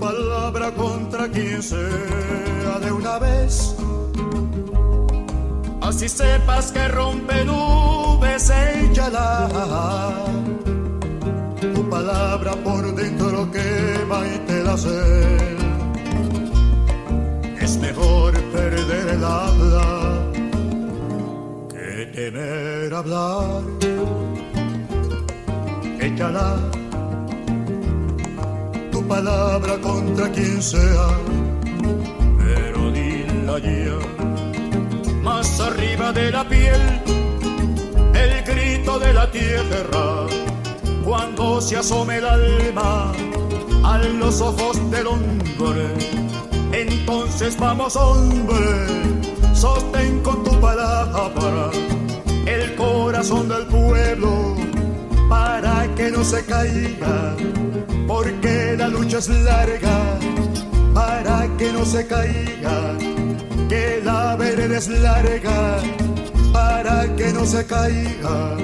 palabra contra quien sea de una vez. Así sepas que rompe nubes, échala. Tu palabra por dentro quema y te da sed. Es mejor perder el habla que temer hablar. Échala tu palabra contra quien sea, pero dila ya. Más arriba de la piel, el grito de la tierra, cuando se asome el alma a los ojos del hombre. Entonces vamos, hombre, sostén con tu palabra el corazón del pueblo para que no se caiga, porque la lucha es larga, para que no se caiga, que la vereda es larga, para que no se caiga.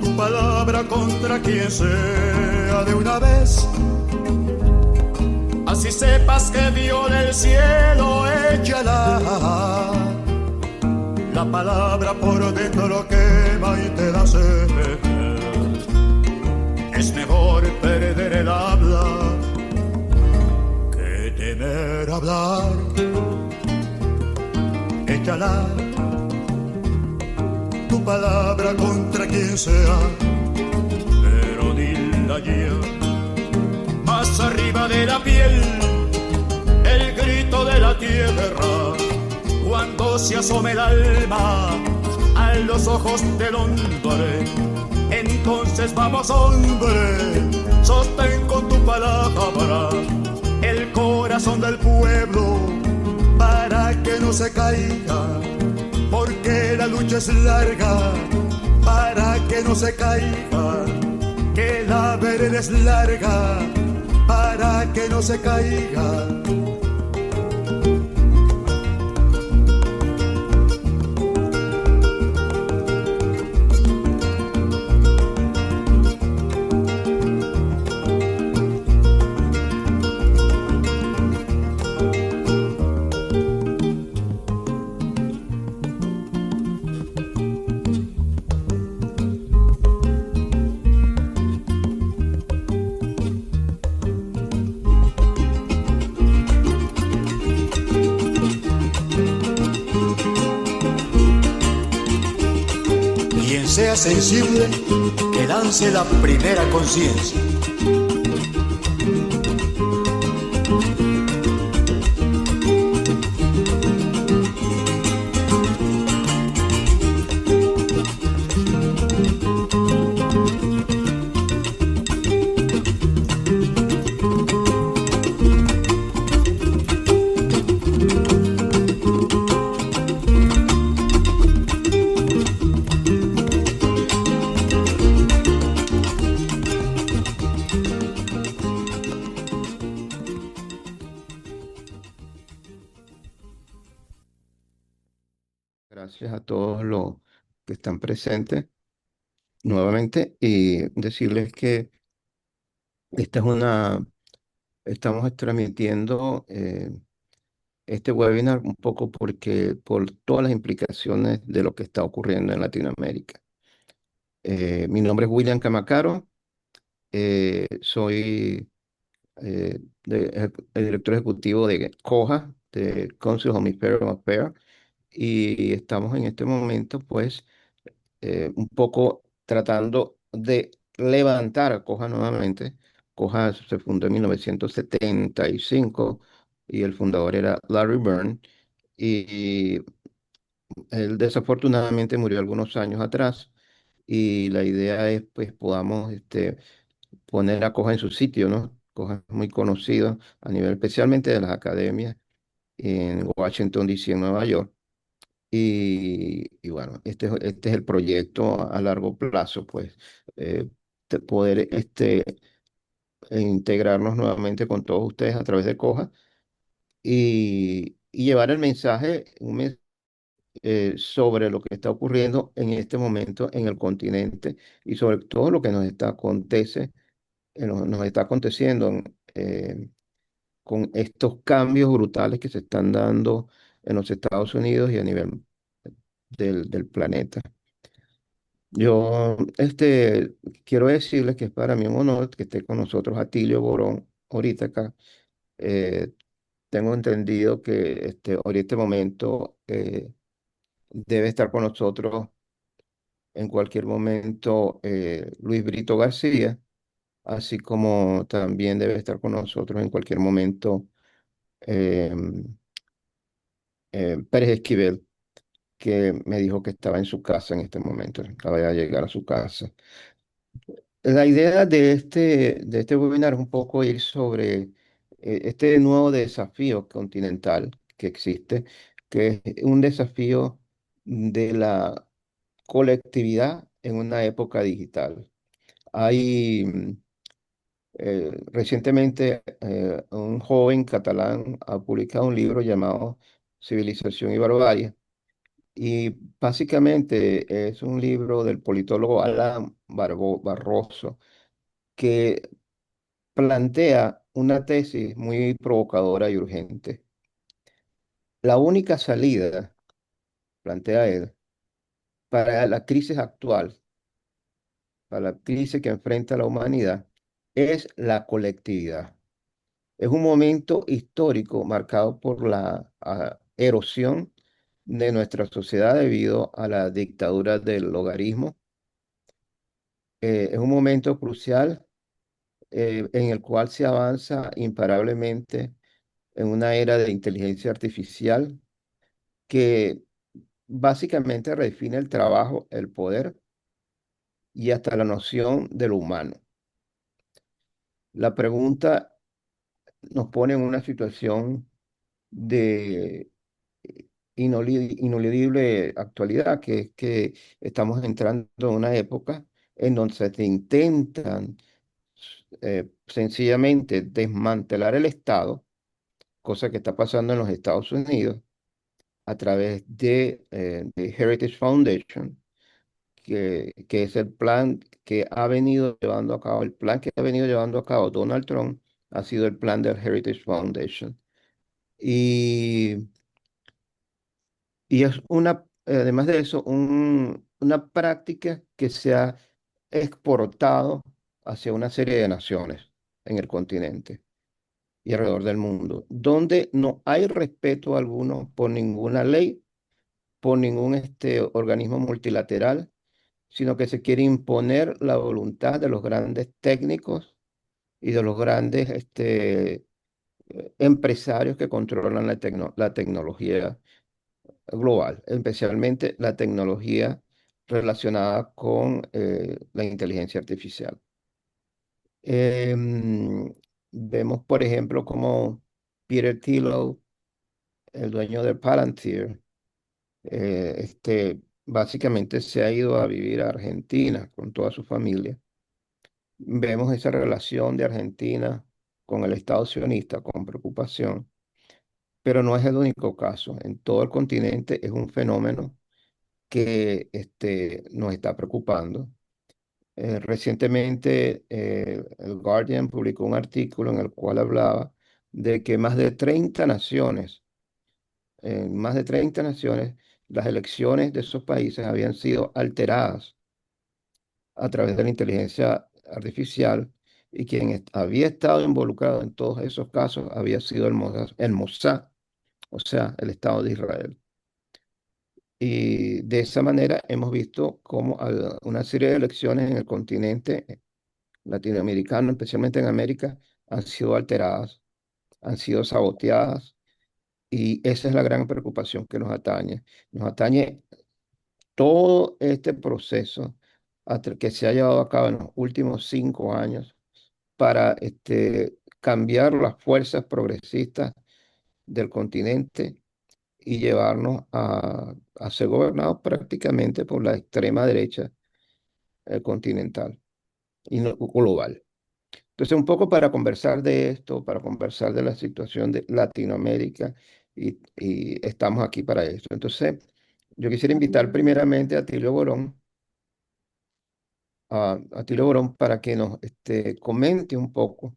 Tu palabra contra quien sea de una vez. Así sepas que viola el cielo, échala. La palabra por dentro quema y te da sed. Es mejor perder el habla que temer hablar. Échala tu palabra contra quien sea, pero dila ya. Más arriba de la piel, el grito de la tierra, cuando se asome el alma a los ojos del hombre. Entonces vamos, hombre, sostén con tu palabra el corazón del pueblo para que no se caiga, porque la lucha es larga, para que no se caiga, que la vereda es larga, para que no se caiga. Sea sensible, que lance la primera conciencia. Gracias a todos los que están presentes nuevamente y decirles que esta es estamos transmitiendo este webinar un poco por todas las implicaciones de lo que está ocurriendo en Latinoamérica. Mi nombre es William Camacaro, soy el director ejecutivo de COJA, de Council on Imperial Affairs, y estamos en este momento, pues, un poco tratando de levantar a COJA nuevamente. COJA se fundó en 1975 y el fundador era Larry Byrne, y él desafortunadamente murió algunos años atrás, y la idea es, pues, podamos poner a COJA en su sitio, ¿no? COJA es muy conocido a nivel especialmente de las academias en Washington, D.C., en Nueva York. Y bueno, este es el proyecto a largo plazo, pues, eh, poder integrarnos nuevamente con todos ustedes a través de Coja y llevar el mensaje, sobre lo que está ocurriendo en este momento en el continente y sobre todo lo que nos está aconteciendo con estos cambios brutales que se están dando en los Estados Unidos y a nivel del planeta. Yo quiero decirles que es para mí un honor que esté con nosotros Atilio Borón ahorita acá. Eh, Tengo entendido que ahorita este momento debe estar con nosotros en cualquier momento Luis Brito García, así como también debe estar con nosotros en cualquier momento eh, Pérez Esquivel, que me dijo que estaba en su casa en este momento, acaba de llegar a su casa. La idea de este webinar es un poco ir sobre este nuevo desafío continental que existe, que es un desafío de la colectividad en una época digital. Hay recientemente un joven catalán ha publicado un libro llamado Civilización y Barbarie, y básicamente es un libro del politólogo Alan Barroso que plantea una tesis muy provocadora y urgente. La única salida, plantea él, para la crisis actual, para la crisis que enfrenta la humanidad, es la colectividad. Es un momento histórico marcado por la erosión de nuestra sociedad debido a la dictadura del logaritmo. Es un momento crucial en el cual se avanza imparablemente en una era de inteligencia artificial que básicamente redefine el trabajo, el poder y hasta la noción de lo humano. La pregunta nos pone en una situación de ineludible actualidad, que es que estamos entrando en una época en donde se intentan sencillamente desmantelar el Estado, cosa que está pasando en los Estados Unidos a través de Heritage Foundation, que es el plan que ha venido llevando a cabo, el plan que ha venido llevando a cabo Donald Trump ha sido el plan del Heritage Foundation. Y Y es además de eso, una práctica que se ha exportado hacia una serie de naciones en el continente y alrededor del mundo, donde no hay respeto alguno por ninguna ley, por ningún organismo multilateral, sino que se quiere imponer la voluntad de los grandes técnicos y de los grandes empresarios que controlan la tecnología global, especialmente la tecnología relacionada con la inteligencia artificial. Em, Vemos, por ejemplo, como Peter Thiel, el dueño de Palantir, básicamente se ha ido a vivir a Argentina con toda su familia. Vemos esa relación de Argentina con el Estado sionista con preocupación, pero no es el único caso. En todo el continente es un fenómeno que nos está preocupando. Recientemente, el Guardian publicó un artículo en el cual hablaba de que en más de 30 naciones, las elecciones de esos países habían sido alteradas a través de la inteligencia artificial, y quien había estado involucrado en todos esos casos había sido el Mossad, o sea, el Estado de Israel. Y de esa manera hemos visto cómo una serie de elecciones en el continente latinoamericano, especialmente en América, han sido alteradas, han sido saboteadas, y esa es la gran preocupación que nos atañe. Nos atañe todo este proceso que se ha llevado a cabo en los últimos 5 años para cambiar las fuerzas progresistas del continente y llevarnos a ser gobernados prácticamente por la extrema derecha continental y global. Entonces, un poco para conversar de esto, para conversar de la situación de Latinoamérica, y estamos aquí para eso. Entonces, yo quisiera invitar primeramente a Tilio Borón, a Tilio Borón para que nos comente un poco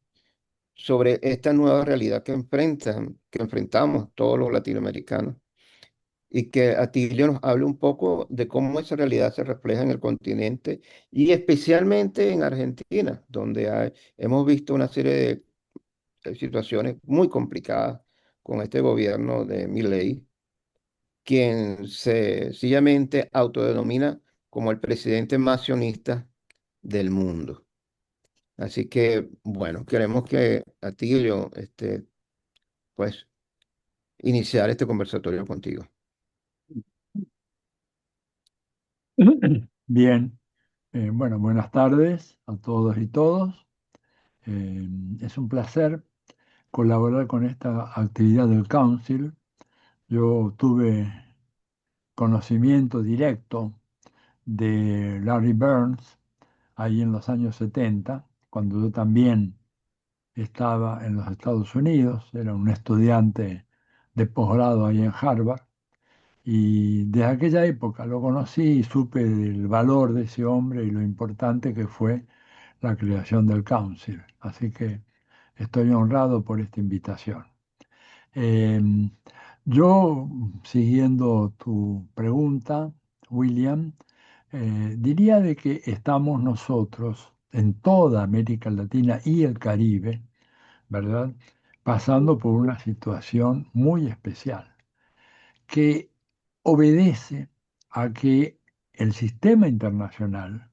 sobre esta nueva realidad que enfrentamos todos los latinoamericanos, y que Atilio nos hable un poco de cómo esa realidad se refleja en el continente y especialmente en Argentina, donde hemos visto una serie de situaciones muy complicadas con este gobierno de Milei, quien se sencillamente autodenomina como el presidente más sionista del mundo. Así que, bueno, queremos que Atilio, pues, iniciar este conversatorio contigo. Bien, bueno, buenas tardes a todos y todos. Es un placer colaborar con esta actividad del Council. Yo tuve conocimiento directo de Larry Burns ahí en los años 70, cuando yo también estaba en los Estados Unidos, era un estudiante de posgrado ahí en Harvard. Y desde aquella época lo conocí y supe del valor de ese hombre y lo importante que fue la creación del Council. Así que estoy honrado por esta invitación. Em, yo, siguiendo tu pregunta, William, diría de que estamos nosotros en toda América Latina y el Caribe, ¿verdad? Pasando por una situación muy especial que obedece a que el sistema internacional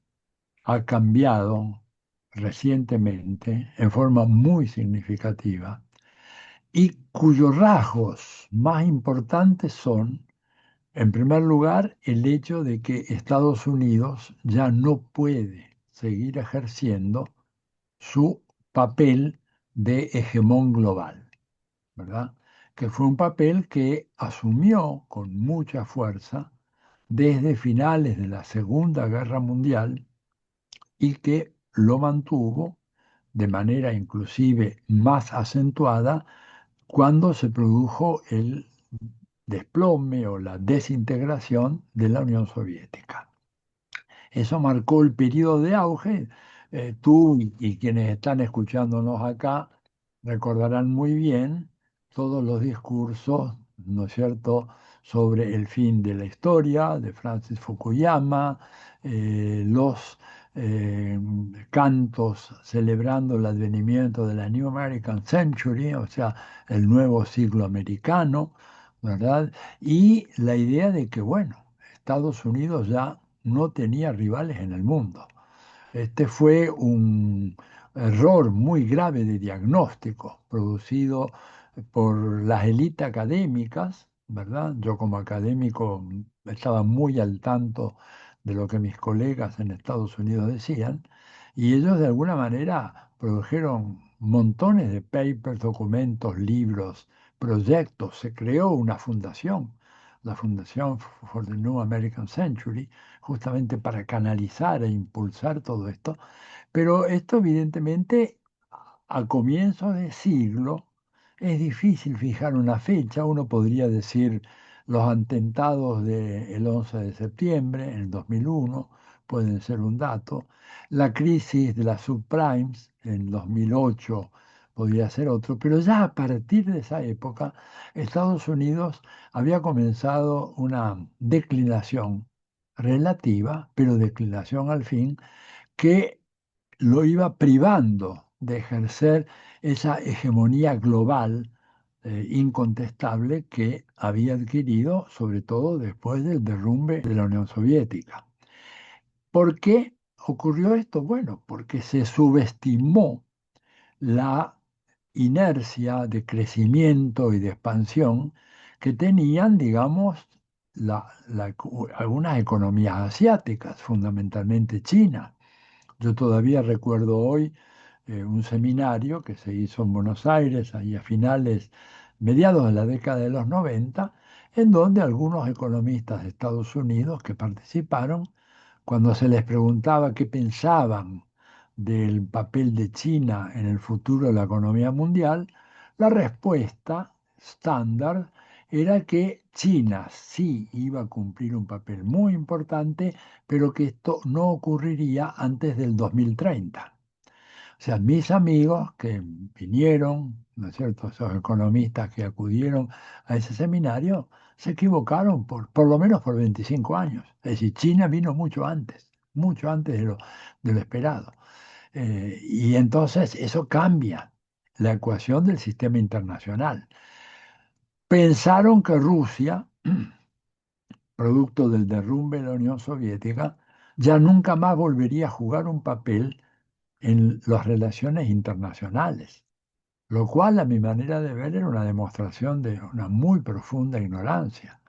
ha cambiado recientemente en forma muy significativa y cuyos rasgos más importantes son, en primer lugar, el hecho de que Estados Unidos ya no puede seguir ejerciendo su papel de hegemón global, ¿verdad? Que fue un papel que asumió con mucha fuerza desde finales de la Segunda Guerra Mundial y que lo mantuvo de manera inclusive más acentuada cuando se produjo el desplome o la desintegración de la Unión Soviética. Eso marcó el periodo de auge. Tú y quienes están escuchándonos acá recordarán muy bien todos los discursos, ¿no es cierto?, sobre el fin de la historia de Francis Fukuyama, los eh, cantos celebrando el advenimiento de la New American Century, o sea, el nuevo siglo americano, ¿verdad? Y la idea de que, bueno, Estados Unidos ya no tenía rivales en el mundo. Este fue un error muy grave de diagnóstico producido por las élites académicas, ¿verdad? Yo como académico estaba muy al tanto de lo que mis colegas en Estados Unidos decían, y ellos de alguna manera produjeron montones de papers, documentos, libros, proyectos. Se creó una fundación, la Fundación for the New American Century, justamente para canalizar e impulsar todo esto. Pero esto evidentemente a comienzos de siglo es difícil fijar una fecha. Uno podría decir los atentados del 11 de septiembre en el 2001 pueden ser un dato. La crisis de las subprimes en 2008 podría ser otro, pero ya a partir de esa época Estados Unidos había comenzado una declinación relativa, pero declinación al fin, que lo iba privando de ejercer esa hegemonía global incontestable que había adquirido, sobre todo después del derrumbe de la Unión Soviética. ¿Por qué ocurrió esto? Bueno, porque se subestimó la inercia de crecimiento y de expansión que tenían, digamos, algunas economías asiáticas, fundamentalmente China. Yo todavía recuerdo hoy un seminario que se hizo en Buenos Aires, ahí a finales mediados de la década de los 90, en donde algunos economistas de Estados Unidos que participaron, cuando se les preguntaba qué pensaban del papel de China en el futuro de la economía mundial, la respuesta estándar era que China sí iba a cumplir un papel muy importante, pero que esto no ocurriría antes del 2030. O sea, mis amigos que vinieron, ¿no es cierto?, esos economistas que acudieron a ese seminario, se equivocaron por lo menos por 25 años. Es decir, China vino mucho antes de lo esperado. Y entonces eso cambia la ecuación del sistema internacional. Pensaron que Rusia, producto del derrumbe de la Unión Soviética, ya nunca más volvería a jugar un papel en las relaciones internacionales, lo cual a mi manera de ver era una demostración de una muy profunda ignorancia,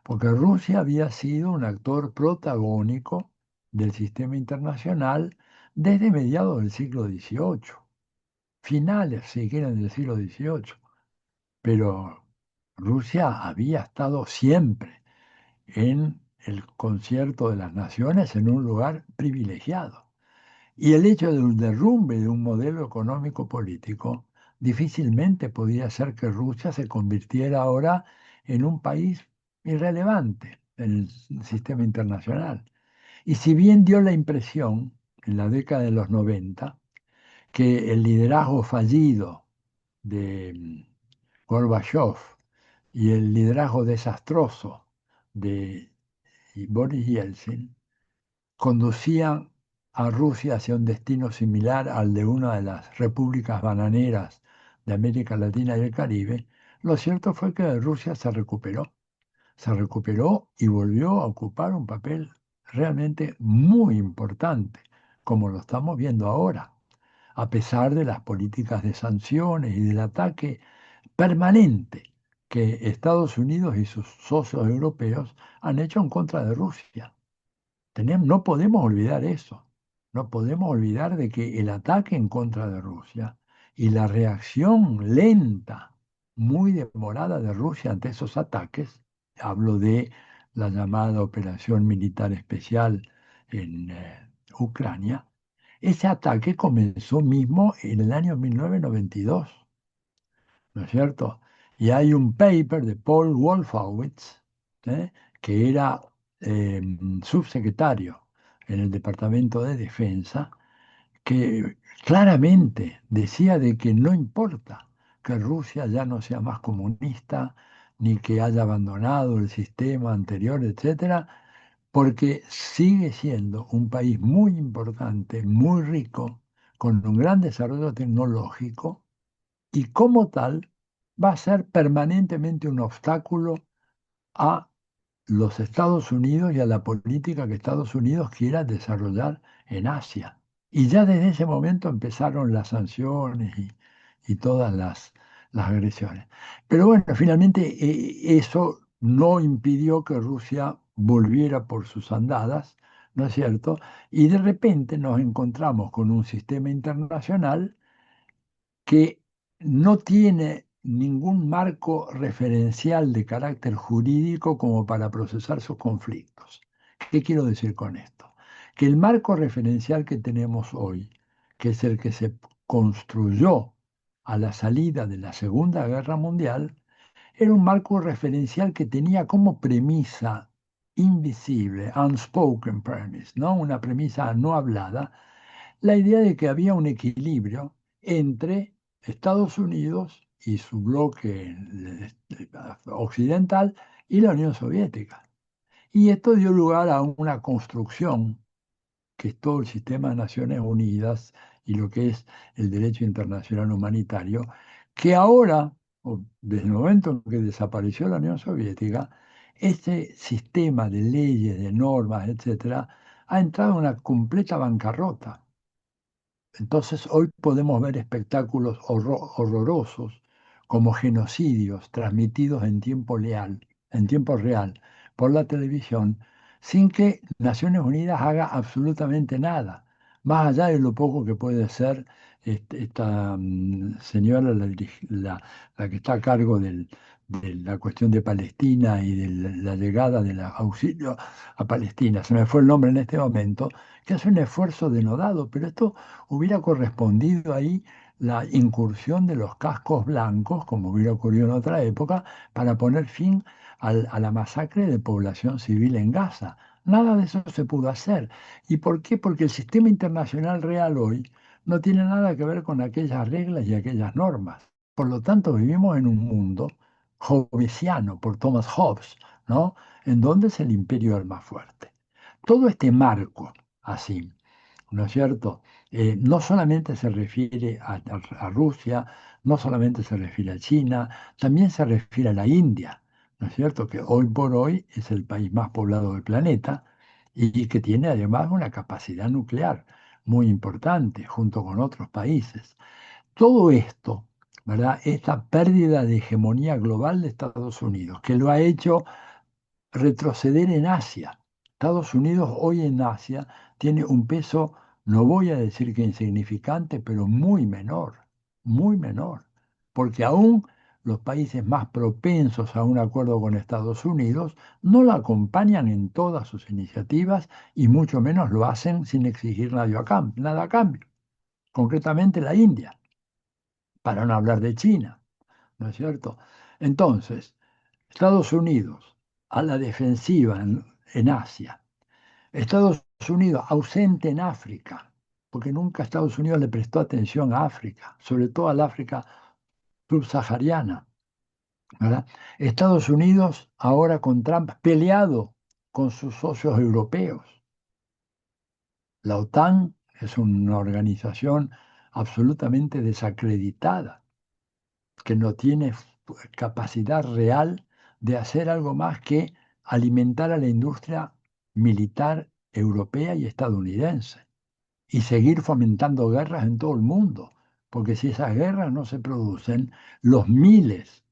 porque Rusia había sido un actor protagónico del sistema internacional desde mediados del siglo XVIII, finales siquiera del siglo XVIII, pero Rusia había estado siempre en el concierto de las naciones en un lugar privilegiado. Y el hecho del derrumbe de un modelo económico político difícilmente podía hacer que Rusia se convirtiera ahora en un país irrelevante en el sistema internacional. Y si bien dio la impresión en la década de los 90 que el liderazgo fallido de Gorbachev y el liderazgo desastroso de Boris Yeltsin conducían a Rusia hacia un destino similar al de una de las repúblicas bananeras de América Latina y el Caribe, lo cierto fue que Rusia se recuperó y volvió a ocupar un papel realmente muy importante, como lo estamos viendo ahora, a pesar de las políticas de sanciones y del ataque permanente que Estados Unidos y sus socios europeos han hecho en contra de Rusia. No podemos olvidar eso. No podemos olvidar de que el ataque en contra de Rusia y la reacción lenta, muy demorada de Rusia ante esos ataques, hablo de la llamada Operación Militar Especial en Ucrania, ese ataque comenzó mismo en el año 1992, ¿no es cierto? Y hay un paper de Paul Wolfowitz, ¿eh? que era eh, subsecretario en el Departamento de Defensa, que claramente decía de que no importa que Rusia ya no sea más comunista, ni que haya abandonado el sistema anterior, etcétera, porque sigue siendo un país muy importante, muy rico, con un gran desarrollo tecnológico y como tal va a ser permanentemente un obstáculo a los Estados Unidos y a la política que Estados Unidos quiera desarrollar en Asia. Y ya desde ese momento empezaron las sanciones y todas las agresiones. Pero bueno, finalmente eso no impidió que Rusia volviera por sus andadas, ¿no es cierto? Y de repente nos encontramos con un sistema internacional que no tiene ningún marco referencial de carácter jurídico como para procesar sus conflictos. ¿Qué quiero decir con esto? Que el marco referencial que tenemos hoy, que es el que se construyó a la salida de la Segunda Guerra Mundial, era un marco referencial que tenía como premisa invisible, unspoken premise, ¿no? Una premisa no hablada, la idea de que había un equilibrio entre Estados Unidos y su bloque occidental y la Unión Soviética. Y esto dio lugar a una construcción que es todo el sistema de Naciones Unidas y lo que es el derecho internacional humanitario, que ahora, desde el momento en que desapareció la Unión Soviética, este sistema de leyes, de normas, etcétera, ha entrado en una completa bancarrota. Entonces hoy podemos ver espectáculos horrorosos como genocidios transmitidos en tiempo real por la televisión, sin que Naciones Unidas haga absolutamente nada, más allá de lo poco que puede ser esta señora, la que está a cargo de la cuestión de Palestina y de la llegada del auxilio a Palestina, se me fue el nombre en este momento, que hace un esfuerzo denodado, pero esto hubiera correspondido ahí la incursión de los cascos blancos, como hubiera ocurrido en otra época, para poner fin a la masacre de población civil en Gaza. Nada de eso se pudo hacer. ¿Y por qué? Porque el sistema internacional real hoy no tiene nada que ver con aquellas reglas y aquellas normas. Por lo tanto, vivimos en un mundo hobbesiano por Thomas Hobbes, ¿no? En donde es el imperio el más fuerte. Todo este marco así, ¿no es cierto? No solamente se refiere a Rusia, no solamente se refiere a China, también se refiere a la India, ¿no es cierto? Que hoy por hoy es el país más poblado del planeta y que tiene además una capacidad nuclear muy importante junto con otros países. Todo esto, ¿verdad? Esta pérdida de hegemonía global de Estados Unidos, que lo ha hecho retroceder en Asia. Estados Unidos hoy en Asia tiene un peso, no voy a decir que insignificante, pero muy menor, porque aún los países más propensos a un acuerdo con Estados Unidos no la acompañan en todas sus iniciativas y mucho menos lo hacen sin exigir nada a cambio. Concretamente la India, para no hablar de China, ¿no es cierto? Entonces, Estados Unidos a la defensiva en Asia, Estados Unidos ausente en África, porque nunca Estados Unidos le prestó atención a África, sobre todo al África subsahariana, ¿verdad? Estados Unidos ahora con Trump peleado con sus socios europeos. La OTAN es una organización absolutamente desacreditada, que no tiene capacidad real de hacer algo más que alimentar a la industria militar europea y estadounidense y seguir fomentando guerras en todo el mundo, porque si esas guerras no se producen, los miles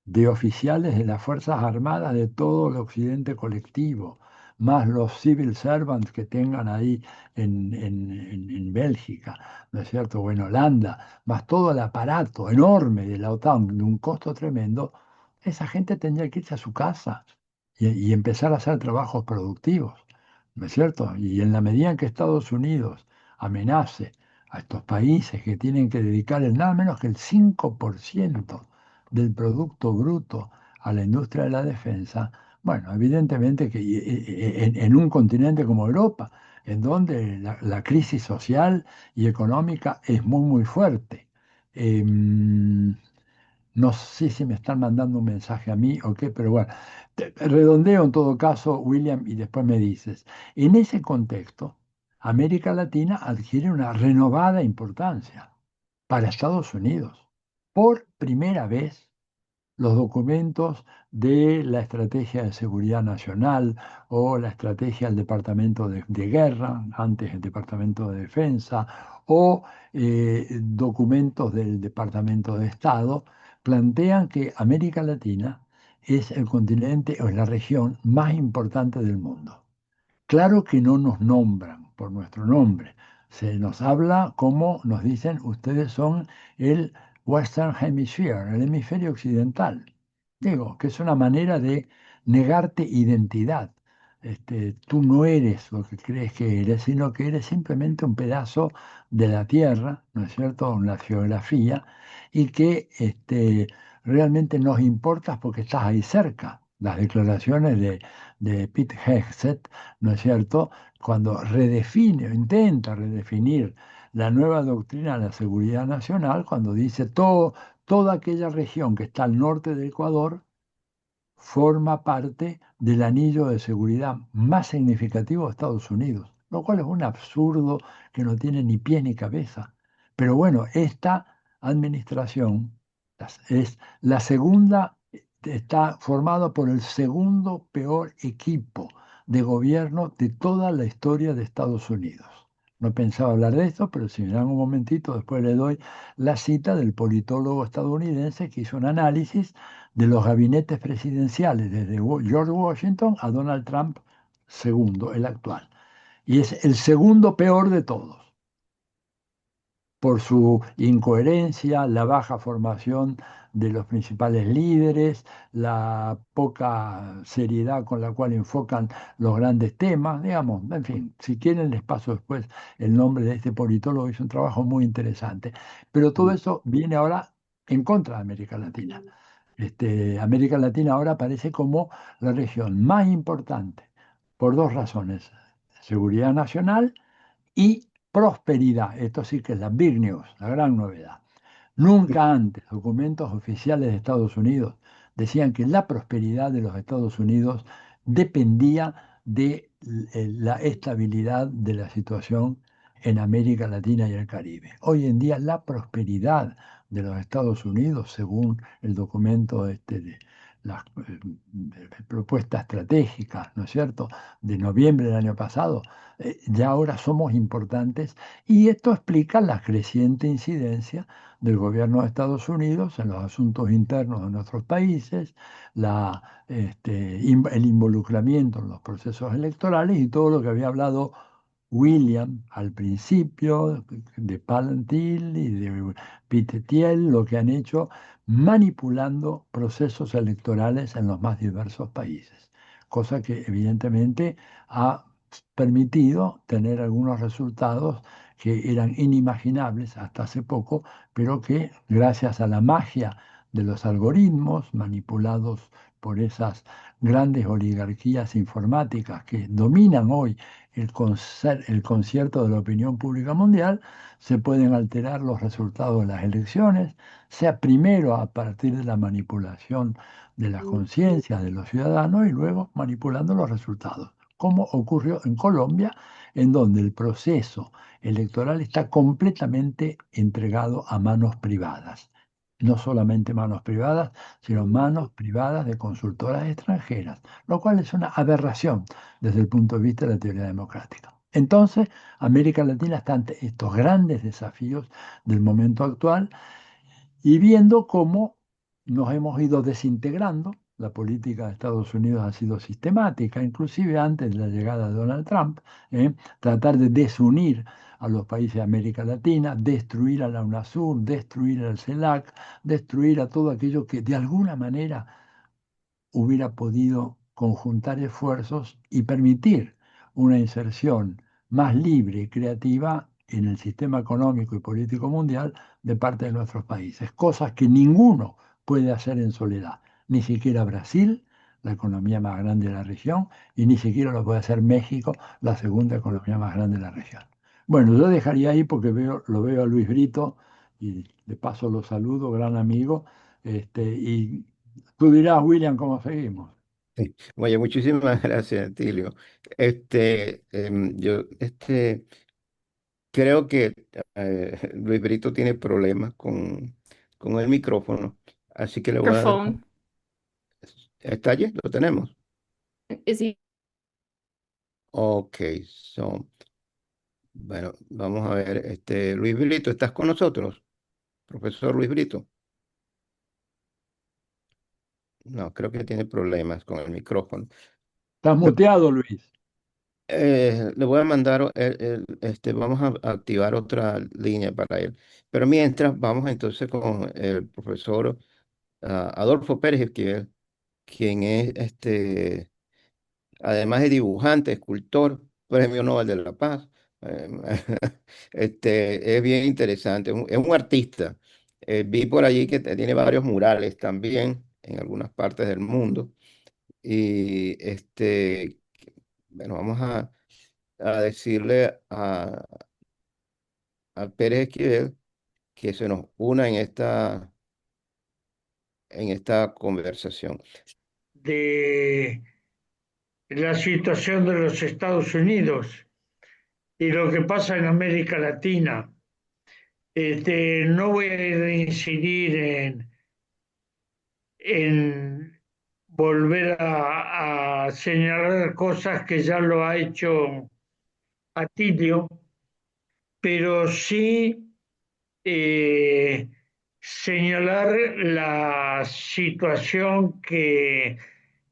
de oficiales de las Fuerzas Armadas de todo el occidente colectivo, más los civil servants que tengan ahí en Bélgica, ¿no es cierto? O en Holanda, más todo el aparato enorme de la OTAN, de un costo tremendo, esa gente tendría que irse a su casa y empezar a hacer trabajos productivos, ¿no es cierto? Y en la medida en que Estados Unidos amenace a estos países que tienen que dedicar el nada menos que el 5% del Producto Bruto a la industria de la defensa, bueno, evidentemente que en un continente como Europa, en donde la crisis social y económica es muy fuerte. No sé si me están mandando un mensaje a mí o qué, pero bueno, redondeo en todo caso, William, y después me dices. En ese contexto, América Latina adquiere una renovada importancia para Estados Unidos. Por primera vez, los documentos de la Estrategia de Seguridad Nacional o la Estrategia del Departamento de Guerra, antes el Departamento de Defensa, o documentos del Departamento de Estado, plantean que América Latina es el continente o es la región más importante del mundo. Claro que no nos nombran por nuestro nombre. Se nos habla como nos dicen, ustedes son el Western Hemisphere, el hemisferio occidental. Digo, que es una manera de negarte identidad. Tú no eres lo que crees que eres, sino que eres simplemente un pedazo de la Tierra, ¿no es cierto?, una geografía, y que realmente nos importas porque estás ahí cerca. Las declaraciones de Pete Hegseth, ¿no es cierto?, cuando redefine o intenta redefinir la nueva doctrina de la seguridad nacional, cuando dice toda aquella región que está al norte de Ecuador forma parte del anillo de seguridad más significativo de Estados Unidos, lo cual es un absurdo que no tiene ni pie ni cabeza. Pero bueno, esta administración es la segunda, está formada por el segundo peor equipo de gobierno de toda la historia de Estados Unidos. No pensaba hablar de esto, pero si me dan un momentito, después le doy la cita del politólogo estadounidense que hizo un análisis de los gabinetes presidenciales desde George Washington a Donald Trump segundo, el actual. Y es el segundo peor de todos. por su incoherencia, la baja formación de los principales líderes, la poca seriedad con la cual enfocan los grandes temas, digamos, en fin, si quieren les paso después el nombre de este politólogo, hizo un trabajo muy interesante. Pero todo eso viene ahora en contra de América Latina. América Latina ahora aparece como la región más importante por dos razones: seguridad nacional y prosperidad. Esto sí que es la big news, la gran novedad. Nunca antes documentos oficiales de Estados Unidos decían que la prosperidad de los Estados Unidos dependía de la estabilidad de la situación en América Latina y el Caribe. Hoy en día la prosperidad de los Estados Unidos, según el documento de las propuestas estratégicas, ¿no es cierto?, de noviembre del año pasado, ya ahora somos importantes, y esto explica la creciente incidencia del gobierno de Estados Unidos en los asuntos internos de nuestros países, el involucramiento en los procesos electorales y todo lo que había hablado William al principio, de Palantir y de Peter Thiel, lo que han hecho manipulando procesos electorales en los más diversos países, cosa que evidentemente ha permitido tener algunos resultados que eran inimaginables hasta hace poco, pero que gracias a la magia de los algoritmos manipulados por esas grandes oligarquías informáticas que dominan hoy el concierto de la opinión pública mundial, se pueden alterar los resultados de las elecciones, sea primero a partir de la manipulación de las conciencias de los ciudadanos y luego manipulando los resultados, como ocurrió en Colombia, en donde el proceso electoral está completamente entregado a manos privadas. No solamente manos privadas, sino manos privadas de consultoras extranjeras, lo cual es una aberración desde el punto de vista de la teoría democrática. Entonces, América Latina está ante estos grandes desafíos del momento actual y viendo cómo nos hemos ido desintegrando. La política de Estados Unidos ha sido sistemática, inclusive antes de la llegada de Donald Trump, tratar de desunir a los países de América Latina, destruir a la UNASUR, destruir al CELAC, destruir a todo aquello que de alguna manera hubiera podido conjuntar esfuerzos y permitir una inserción más libre y creativa en el sistema económico y político mundial de parte de nuestros países, cosas que ninguno puede hacer en soledad, ni siquiera Brasil, la economía más grande de la región, y ni siquiera lo puede hacer México, la segunda economía más grande de la región. Bueno, yo dejaría ahí porque lo veo a Luis Brito y de paso lo saludo, gran amigo, y tú dirás, William, ¿cómo seguimos? Sí. Oye, muchísimas gracias, Tilio. Yo creo que Luis Brito tiene problemas con el micrófono, así que le voy a dar. Microphone. ¿Está allí? ¿Lo tenemos? Is he? Ok, bueno, vamos a ver. Luis Brito, ¿estás con nosotros? Profesor Luis Brito. No, creo que tiene problemas con el micrófono. Estás muteado, Luis. Le voy a mandar, vamos a activar otra línea para él. Pero mientras, vamos entonces con el profesor Adolfo Pérez Esquivel, quien es, además de dibujante, escultor, Premio Nobel de la Paz. eh, es bien interesante, es un artista. Vi por allí que tiene varios murales también en algunas partes del mundo. Y bueno, vamos a decirle a Pérez Esquivel que se nos una en esta conversación. De la situación de los Estados Unidos y lo que pasa en América Latina. No voy a incidir en volver a señalar cosas que ya lo ha hecho Atilio, pero sí señalar la situación que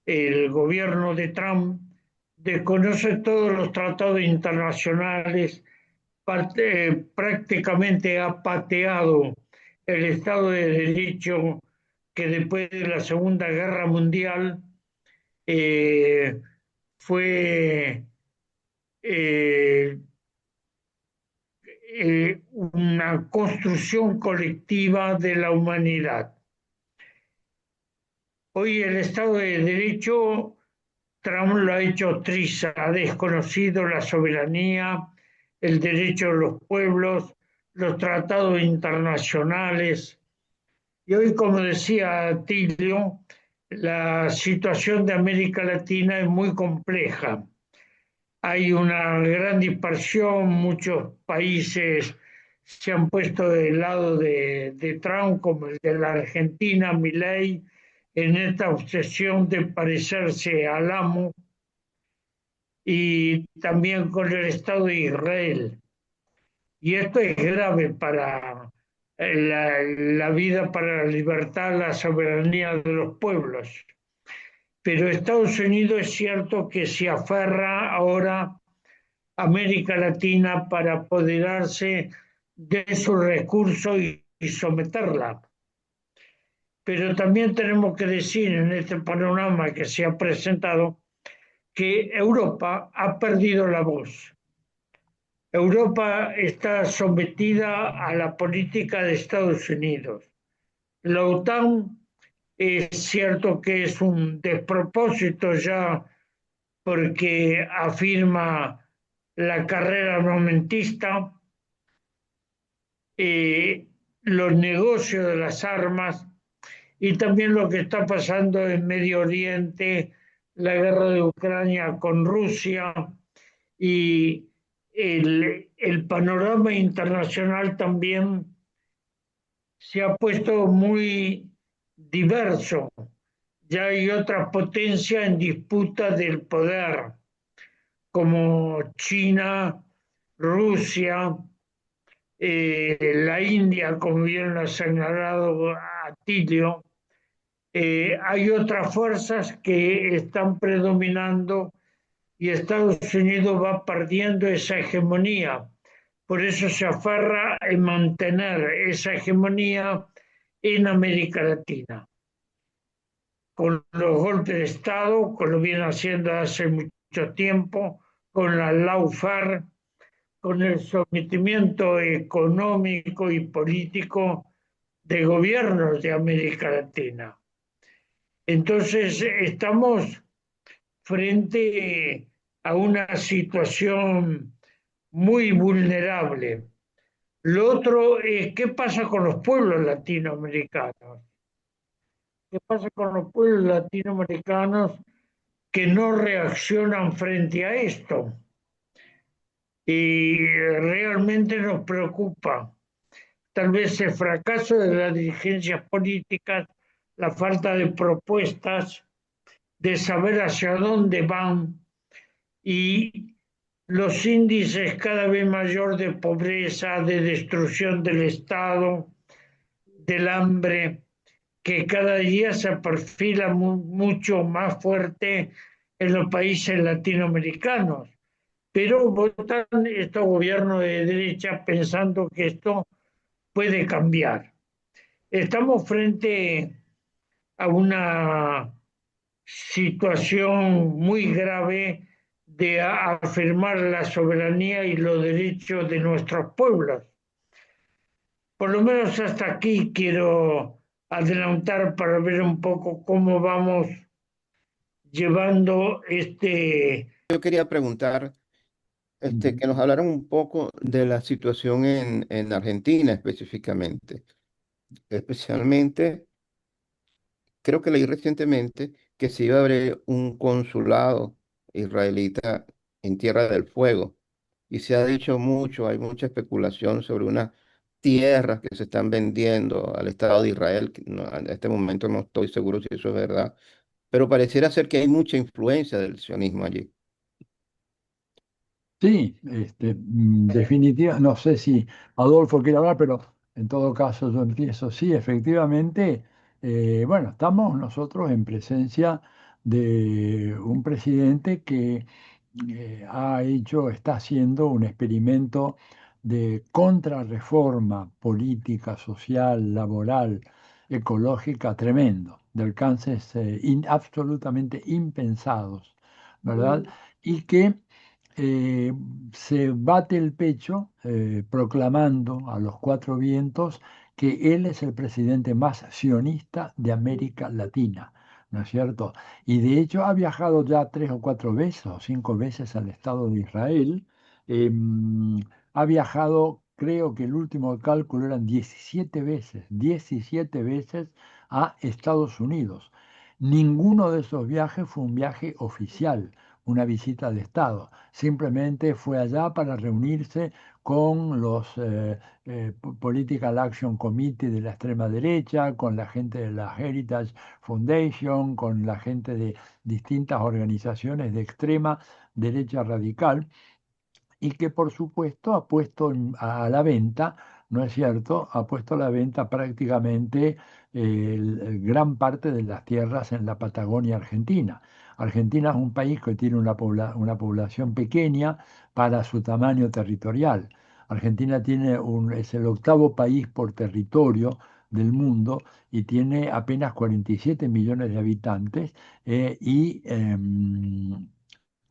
el gobierno de Trump desconoce todos los tratados internacionales prácticamente ha pateado el Estado de Derecho que después de la Segunda Guerra Mundial eh, fue eh, una construcción colectiva de la humanidad. Hoy el Estado de Derecho, Trump lo ha hecho triza, ha desconocido la soberanía, el derecho de los pueblos, los tratados internacionales. Y hoy, como decía Tilio, la situación de América Latina es muy compleja. Hay una gran dispersión, muchos países se han puesto del lado de Trump, como el de la Argentina, Milei, en esta obsesión de parecerse al amo, y también con el Estado de Israel. Y esto es grave para la vida, para la libertad, la soberanía de los pueblos. Pero Estados Unidos es cierto que se aferra ahora a América Latina para apoderarse de sus recursos y someterla. Pero también tenemos que decir en este panorama que se ha presentado que Europa ha perdido la voz. Europa está sometida a la política de Estados Unidos. La OTAN es cierto que es un despropósito ya porque afirma la carrera armamentista, los negocios de las armas y también lo que está pasando en Medio Oriente, la guerra de Ucrania con Rusia y el panorama internacional también se ha puesto muy diverso. Ya hay otras potencias en disputa del poder, como China, Rusia, la India, como bien lo ha señalado Atilio. Hay otras fuerzas que están predominando y Estados Unidos va perdiendo esa hegemonía. Por eso se aferra en mantener esa hegemonía en América Latina. Con los golpes de Estado, como lo viene haciendo hace mucho tiempo, con la lawfare, con el sometimiento económico y político de gobiernos de América Latina. Entonces, estamos frente a una situación muy vulnerable. Lo otro es qué pasa con los pueblos latinoamericanos. ¿Qué pasa con los pueblos latinoamericanos que no reaccionan frente a esto? Y realmente nos preocupa. Tal vez el fracaso de las dirigencias políticas, la falta de propuestas, de saber hacia dónde van y los índices cada vez mayor de pobreza, de destrucción del Estado, del hambre, que cada día se perfila mucho más fuerte en los países latinoamericanos. Pero votan estos gobiernos de derecha pensando que esto puede cambiar. Estamos frente a una situación muy grave de afirmar la soberanía y los derechos de nuestros pueblos. Por lo menos hasta aquí quiero adelantar para ver un poco cómo vamos llevando este... Yo quería preguntar, que nos hablaran un poco de la situación en Argentina específicamente. Especialmente, creo que leí recientemente que se iba a abrir un consulado israelita en Tierra del Fuego. Y se ha dicho mucho, hay mucha especulación sobre unas tierras que se están vendiendo al Estado de Israel. Que en este momento no estoy seguro si eso es verdad, pero pareciera ser que hay mucha influencia del sionismo allí. Sí, definitiva, no sé si Adolfo quiere hablar, pero en todo caso yo empiezo. Sí, efectivamente, bueno, estamos nosotros en presencia de un presidente que está haciendo un experimento de contrarreforma política, social, laboral, ecológica tremendo, de alcances absolutamente impensados, ¿verdad? Y que eh, se bate el pecho proclamando a los cuatro vientos que él es el presidente más sionista de América Latina, ¿no es cierto? Y de hecho ha viajado ya 3 o 4 veces o 5 veces al Estado de Israel. Ha viajado, creo que el último cálculo eran 17 veces a Estados Unidos. Ninguno de esos viajes fue un viaje oficial, una visita de Estado. Simplemente fue allá para reunirse con los Political Action Committee de la extrema derecha, con la gente de la Heritage Foundation, con la gente de distintas organizaciones de extrema derecha radical y que por supuesto ha puesto a la venta, ¿no es cierto? Ha puesto a la venta prácticamente gran parte de las tierras en la Patagonia Argentina. Argentina es un país que tiene una población pequeña para su tamaño territorial. Argentina es el octavo país por territorio del mundo y tiene apenas 47 millones de habitantes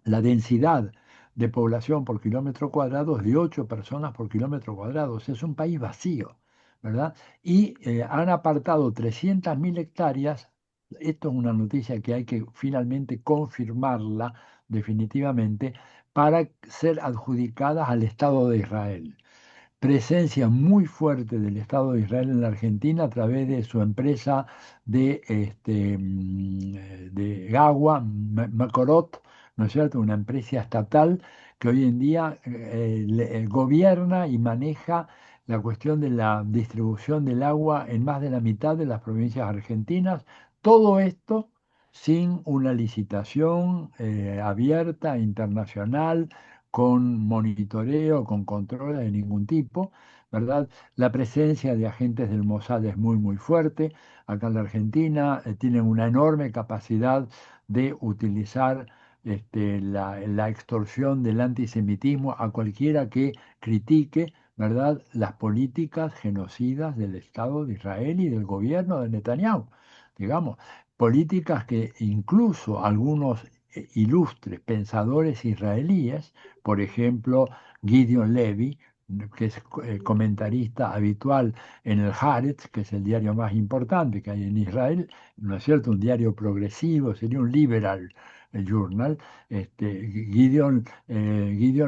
la densidad de población por kilómetro cuadrado es de 8 personas por kilómetro cuadrado. O sea, es un país vacío, ¿verdad? Y han apartado 300.000 hectáreas. Esto es una noticia que hay que finalmente confirmarla definitivamente para ser adjudicadas al Estado de Israel. Presencia muy fuerte del Estado de Israel en la Argentina a través de su empresa de agua, Mekorot, ¿no es cierto? Una empresa estatal que hoy en día gobierna y maneja la cuestión de la distribución del agua en más de la mitad de las provincias argentinas. Todo esto sin una licitación abierta, internacional, con monitoreo, con control de ningún tipo, ¿verdad? La presencia de agentes del Mossad es muy, muy fuerte. Acá en la Argentina tienen una enorme capacidad de utilizar la extorsión del antisemitismo a cualquiera que critique, ¿verdad?, las políticas genocidas del Estado de Israel y del gobierno de Netanyahu, digamos, políticas que incluso algunos ilustres pensadores israelíes, por ejemplo, Gideon Levy, que es comentarista habitual en el Haaretz, que es el diario más importante que hay en Israel, ¿no es cierto? Un diario progresivo, sería un liberal journal. Gideon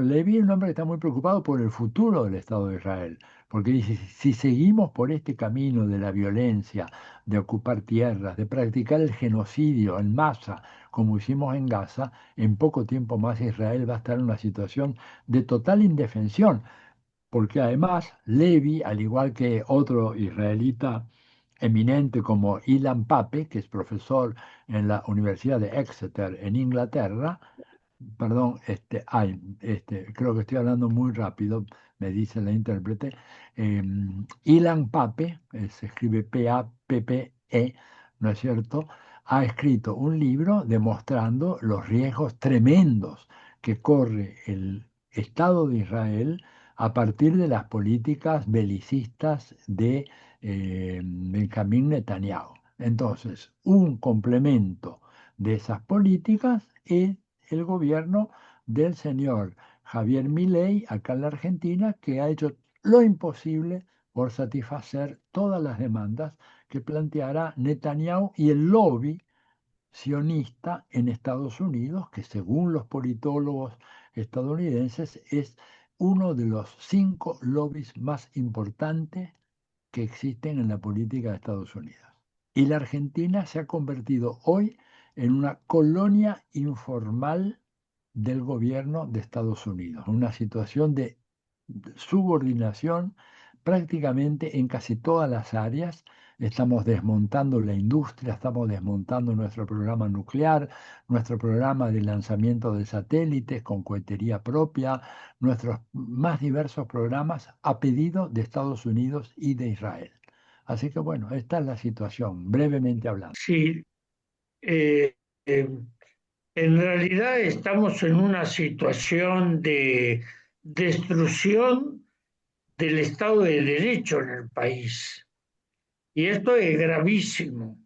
Levy es un hombre que está muy preocupado por el futuro del Estado de Israel, porque dice, si seguimos por este camino de la violencia, de ocupar tierras, de practicar el genocidio en masa, como hicimos en Gaza, en poco tiempo más Israel va a estar en una situación de total indefensión, porque además Levi, al igual que otro israelita eminente como Ilan Pape, que es profesor en la Universidad de Exeter en Inglaterra, perdón, creo que estoy hablando muy rápido, me dice la intérprete. Ilan Pape, se escribe P-A-P-P-E, ¿no es cierto? Ha escrito un libro demostrando los riesgos tremendos que corre el Estado de Israel a partir de las políticas belicistas de Benjamín Netanyahu. Entonces, un complemento de esas políticas es el gobierno del señor Javier Milei acá en la Argentina, que ha hecho lo imposible por satisfacer todas las demandas que planteara Netanyahu y el lobby sionista en Estados Unidos, que según los politólogos estadounidenses es uno de los 5 lobbies más importantes que existen en la política de Estados Unidos. Y la Argentina se ha convertido hoy en una colonia informal del gobierno de Estados Unidos, una situación de subordinación prácticamente en casi todas las áreas. Estamos desmontando la industria, estamos desmontando nuestro programa nuclear, nuestro programa de lanzamiento de satélites con cohetería propia, nuestros más diversos programas a pedido de Estados Unidos y de Israel. Así que bueno, esta es la situación, brevemente hablando. Sí, eh, eh, en realidad estamos en una situación de destrucción del Estado de Derecho en el país. Y esto es gravísimo.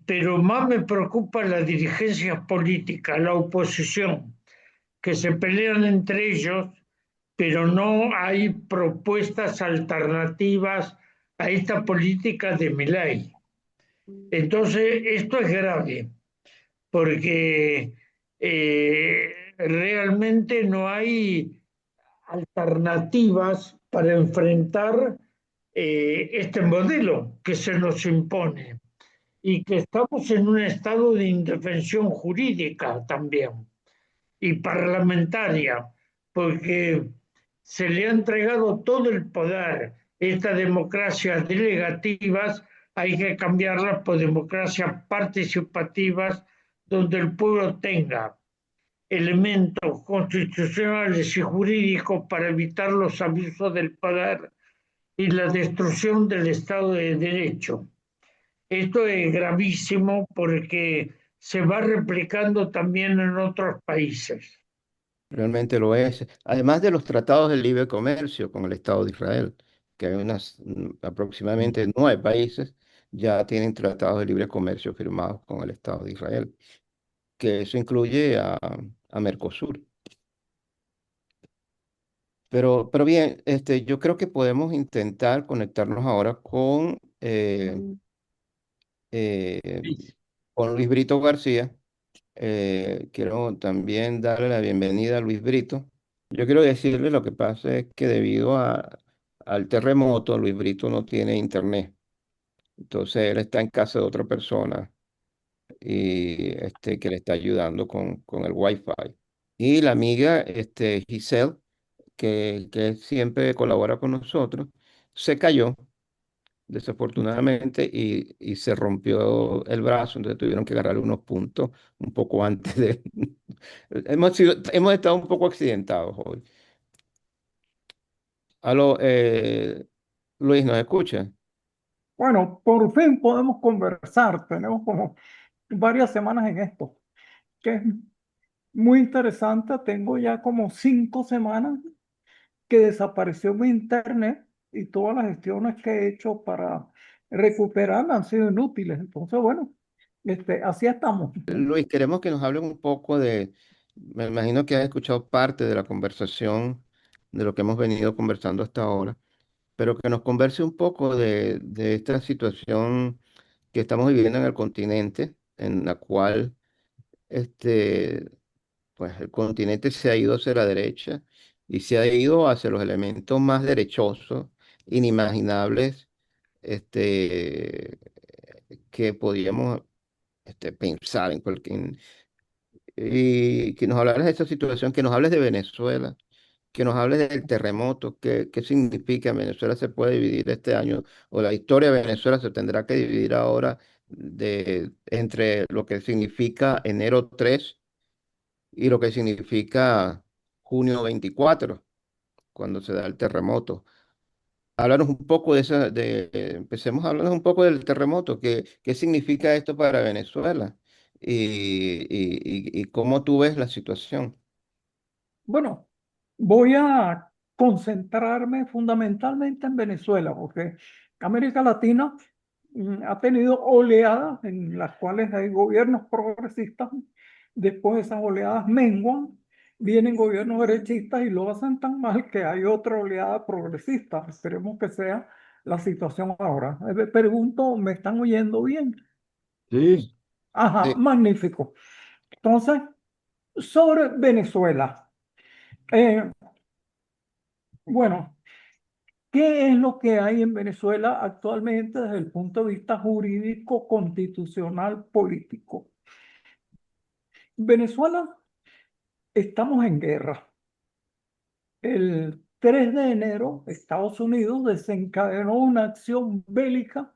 Pero más me preocupa la dirigencia política, la oposición, que se pelean entre ellos, pero no hay propuestas alternativas a esta política de Milei. Entonces, esto es grave, porque realmente no hay alternativas para enfrentar este modelo que se nos impone y que estamos en un estado de indefensión jurídica también y parlamentaria, porque se le ha entregado todo el poder. Estas democracias delegativas hay que cambiarlas por democracias participativas donde el pueblo tenga elementos constitucionales y jurídicos para evitar los abusos del poder y la destrucción del Estado de Derecho. Esto es gravísimo porque se va replicando también en otros países. Realmente lo es. Además de los tratados de libre comercio con el Estado de Israel, que hay aproximadamente 9 países ya tienen tratados de libre comercio firmados con el Estado de Israel, que eso incluye a Mercosur. Pero bien, yo creo que podemos intentar conectarnos ahora eh, Sí. con Luis Brito García. Quiero también darle la bienvenida a Luis Brito. Yo quiero decirle lo que pasa es que debido al terremoto, Luis Brito no tiene internet. Entonces él está en casa de otra persona y que le está ayudando con el Wi-Fi. Y la amiga Giselle, que siempre colabora con nosotros, se cayó desafortunadamente y se rompió el brazo, entonces tuvieron que agarrarle unos puntos un poco antes de... hemos estado un poco accidentados hoy. Aló, Luis, ¿nos escucha? Bueno, por fin podemos conversar. Tenemos como varias semanas en esto, que es muy interesante. Tengo ya como 5 semanas que desapareció mi internet y todas las gestiones que he hecho para recuperarla han sido inútiles. Entonces, bueno, así estamos. Luis, queremos que nos hablen un poco me imagino que has escuchado parte de la conversación, de lo que hemos venido conversando hasta ahora, pero que nos converse un poco de esta situación que estamos viviendo en el continente, en la cual este, pues el continente se ha ido hacia la derecha y se ha ido hacia los elementos más derechosos, inimaginables, este, que podíamos pensar en cualquier... Y que nos hablaras de esta situación, que nos hables de Venezuela, que nos hables del terremoto, qué significa Venezuela se puede dividir este año, o la historia de Venezuela se tendrá que dividir ahora entre lo que significa enero 3 y lo que significa junio 24 cuando se da el terremoto. Háblanos un poco empecemos a hablarnos un poco del terremoto, qué significa esto para Venezuela y cómo tú ves la situación. Bueno, voy a concentrarme fundamentalmente en Venezuela, porque América Latina ha tenido oleadas en las cuales hay gobiernos progresistas. Después esas oleadas menguan, vienen gobiernos derechistas y lo hacen tan mal que hay otra oleada progresista. Esperemos que sea la situación ahora. Me pregunto, ¿me están oyendo bien? Sí, Ajá, Sí, magnífico. Entonces, sobre Venezuela. Eh, bueno, ¿qué es lo que hay en Venezuela actualmente desde el punto de vista jurídico, constitucional, político? Venezuela, estamos en guerra. El 3 de enero, Estados Unidos desencadenó una acción bélica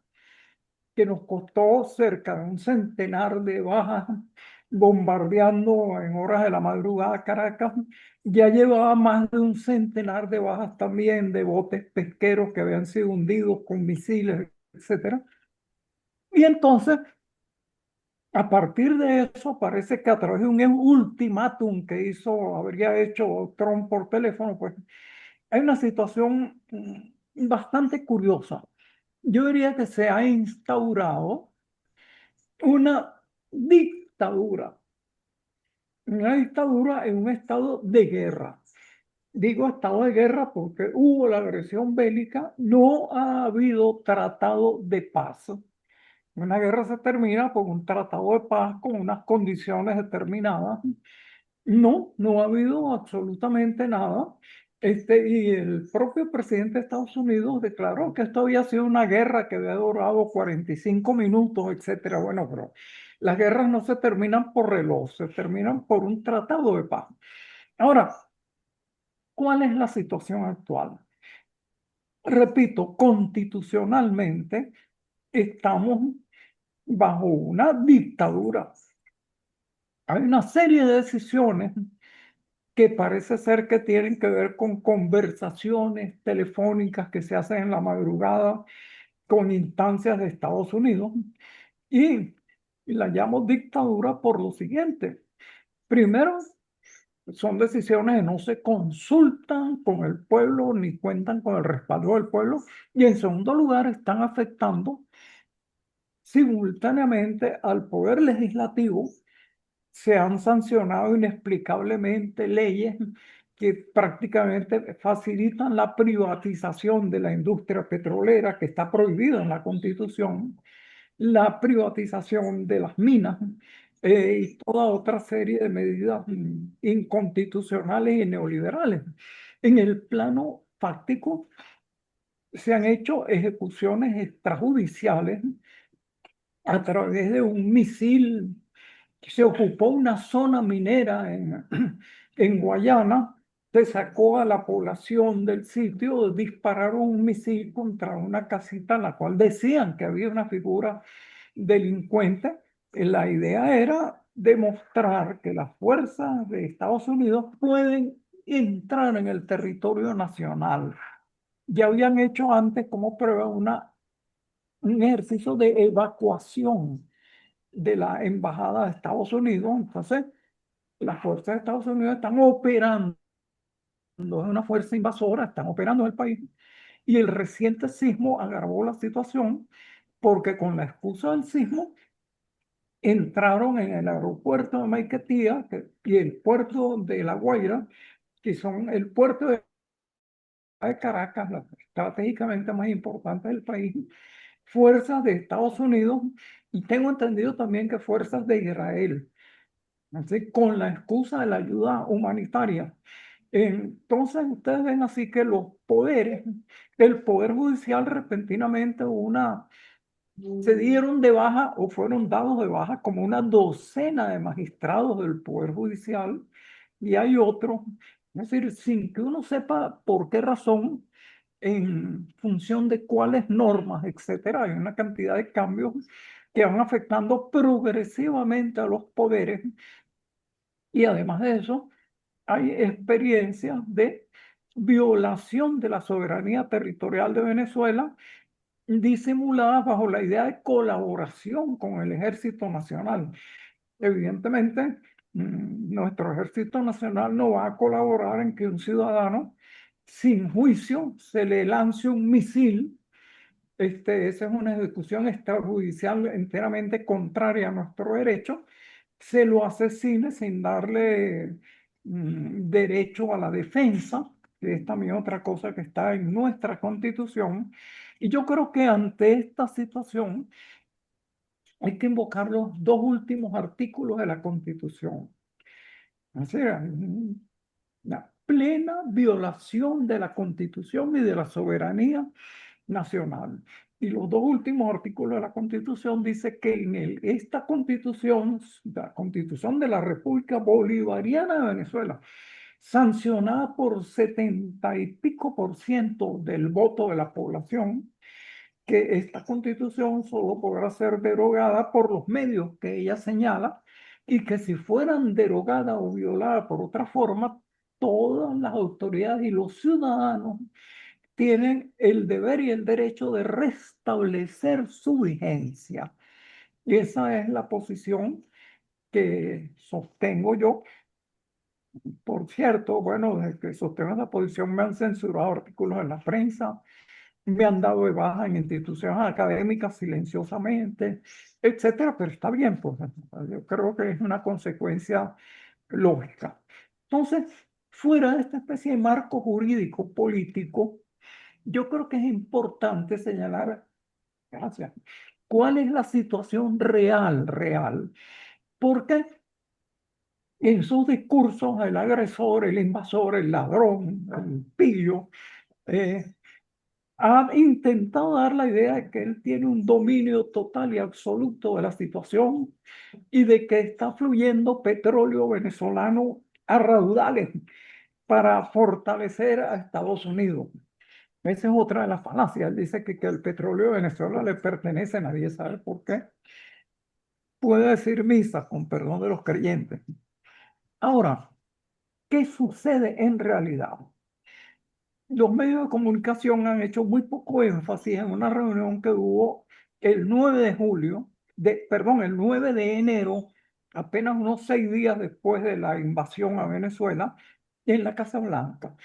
que nos costó cerca de un centenar de bajas, bombardeando en horas de la madrugada Caracas. Ya llevaba más de un centenar de bajas también de botes pesqueros que habían sido hundidos con misiles, etcétera. Y entonces A partir de eso, parece que a través de un ultimátum que habría hecho Trump por teléfono, pues hay una situación bastante curiosa. Yo diría que se ha instaurado una dictadura, en un estado de guerra. Digo estado de guerra porque hubo la agresión bélica, no ha habido tratado de paz. Una guerra se termina por un tratado de paz con unas condiciones determinadas. No ha habido absolutamente nada. Y el propio presidente de Estados Unidos declaró que esto había sido una guerra que había durado 45 minutos, etcétera. Bueno, pero las guerras no se terminan por reloj, se terminan por un tratado de paz. Ahora, ¿cuál es la situación actual? Repito, constitucionalmente estamos bajo una dictadura. Hay una serie de decisiones que parece ser que tienen que ver con conversaciones telefónicas que se hacen en la madrugada con instancias de Estados Unidos, y la llamo dictadura por lo siguiente. Primero, son decisiones que no se consultan con el pueblo ni cuentan con el respaldo del pueblo, y en segundo lugar están afectando simultáneamente al poder legislativo. Se han sancionado inexplicablemente leyes que prácticamente facilitan la privatización de la industria petrolera, que está prohibida en la Constitución, la privatización de las minas, y toda otra serie de medidas inconstitucionales y neoliberales. En el plano fáctico, se han hecho ejecuciones extrajudiciales a través de un misil. Se ocupó una zona minera en Guayana, se sacó a la población del sitio, dispararon un misil contra una casita en la cual decían que había una figura delincuente. La idea era demostrar que las fuerzas de Estados Unidos pueden entrar en el territorio nacional. Ya habían hecho antes como prueba un ejercicio de evacuación de la embajada de Estados Unidos. Entonces, las fuerzas de Estados Unidos están operando, es una fuerza invasora, están operando en el país, y el reciente sismo agravó la situación porque con la excusa del sismo entraron en el aeropuerto de Maiquetía y el puerto de La Guaira, que son el puerto de Caracas, la estratégicamente más importante del país, fuerzas de Estados Unidos, y tengo entendido también que fuerzas de Israel. Así, con la excusa de la ayuda humanitaria. Entonces, ustedes ven así que los poderes, el Poder Judicial repentinamente se dieron de baja o fueron dados de baja como una docena de magistrados del Poder Judicial, y hay otros, es decir, sin que uno sepa por qué razón, en función de cuáles normas, etcétera, hay una cantidad de cambios que van afectando progresivamente a los poderes. Y además de eso, hay experiencias de violación de la soberanía territorial de Venezuela, disimuladas bajo la idea de colaboración con el Ejército Nacional. Evidentemente, nuestro Ejército Nacional no va a colaborar en que un ciudadano sin juicio se le lance un misil. Esa es una ejecución extrajudicial enteramente contraria a nuestro derecho. Se lo asesine sin darle derecho a la defensa, que es también otra cosa que está en nuestra Constitución. Y yo creo que ante esta situación hay que invocar los dos últimos artículos de la Constitución. O sea, una plena violación de la Constitución y de la soberanía nacional. Y los dos últimos artículos de la Constitución dice que en esta Constitución, la Constitución de la República Bolivariana de Venezuela, sancionada por 70 y pico % del voto de la población, que esta Constitución solo podrá ser derogada por los medios que ella señala, y que si fueran derogadas o violadas por otra forma, todas las autoridades y los ciudadanos tienen el deber y el derecho de restablecer su vigencia. Y esa es la posición que sostengo yo. Por cierto, bueno, desde que sostengo esa posición me han censurado artículos en la prensa, me han dado de baja en instituciones académicas silenciosamente, etcétera, pero está bien, pues yo creo que es una consecuencia lógica. Entonces, fuera de esta especie de marco jurídico político, yo creo que es importante señalar, gracias, cuál es la situación real, porque en sus discursos el agresor, el invasor, el ladrón, el pillo, eh, ha intentado dar la idea de que él tiene un dominio total y absoluto de la situación y de que está fluyendo petróleo venezolano a raudales para fortalecer a Estados Unidos. Esa es otra de las falacias. Él dice que el petróleo de Venezuela le pertenece, nadie sabe por qué. Puede decir misa, con perdón de los creyentes. Ahora, ¿qué sucede en realidad? Los medios de comunicación han hecho muy poco énfasis en una reunión que hubo el 9 de julio, el 9 de enero, apenas unos 6 días después de la invasión a Venezuela, en la Casa Blanca.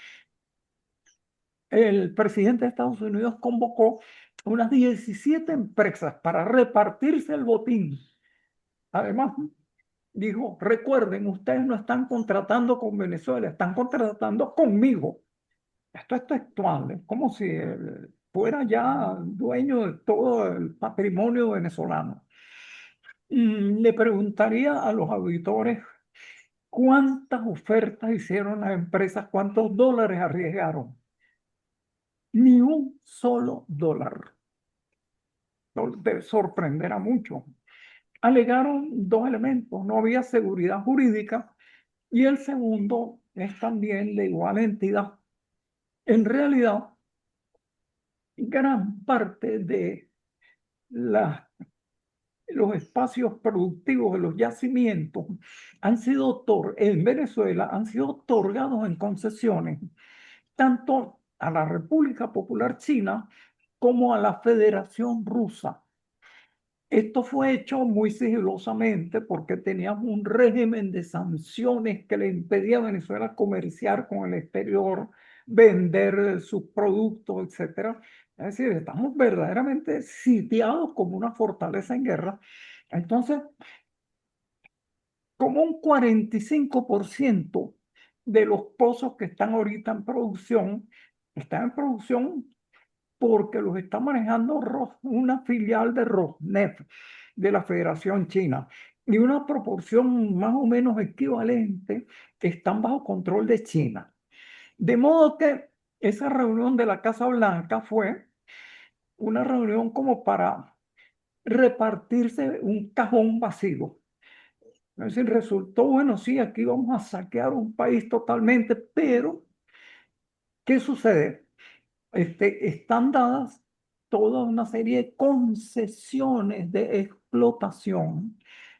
El presidente de Estados Unidos convocó unas 17 empresas para repartirse el botín. Además, dijo, recuerden, ustedes no están contratando con Venezuela, están contratando conmigo. Esto es textual, es como si él fuera ya dueño de todo el patrimonio venezolano. Le preguntaría a los auditores cuántas ofertas hicieron las empresas, cuántos dólares arriesgaron. Ni un solo dólar. Debe sorprender a muchos. Alegaron dos elementos: no había seguridad jurídica y el segundo es también de igual entidad. En realidad, gran parte de los espacios productivos de los yacimientos en Venezuela han sido otorgados en concesiones tanto a la República Popular China como a la Federación Rusa. Esto fue hecho muy sigilosamente porque teníamos un régimen de sanciones que le impedía a Venezuela comerciar con el exterior, vender sus productos, etc. Es decir, estamos verdaderamente sitiados como una fortaleza en guerra. Entonces, como un 45% de los pozos que están ahorita en producción, están en producción porque los está manejando una filial de Rosneft, de la Federación China, y una proporción más o menos equivalente están bajo control de China. De modo que esa reunión de la Casa Blanca fue una reunión como para repartirse un cajón vacío. Es decir, resultó, bueno, sí, aquí vamos a saquear un país totalmente, pero ¿qué sucede? Están dadas toda una serie de concesiones de explotación,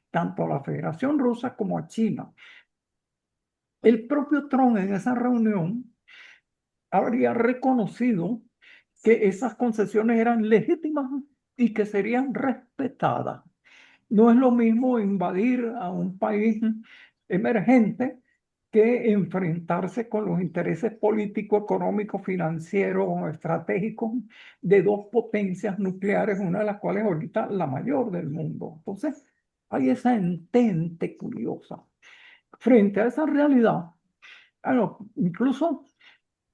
tanto a la Federación Rusa como a China. El propio Trump en esa reunión habría reconocido que esas concesiones eran legítimas y que serían respetadas. No es lo mismo invadir a un país emergente que enfrentarse con los intereses políticos, económicos, financieros, estratégicos de dos potencias nucleares, una de las cuales ahorita la mayor del mundo. Entonces, hay esa entente curiosa. Frente a esa realidad, bueno, incluso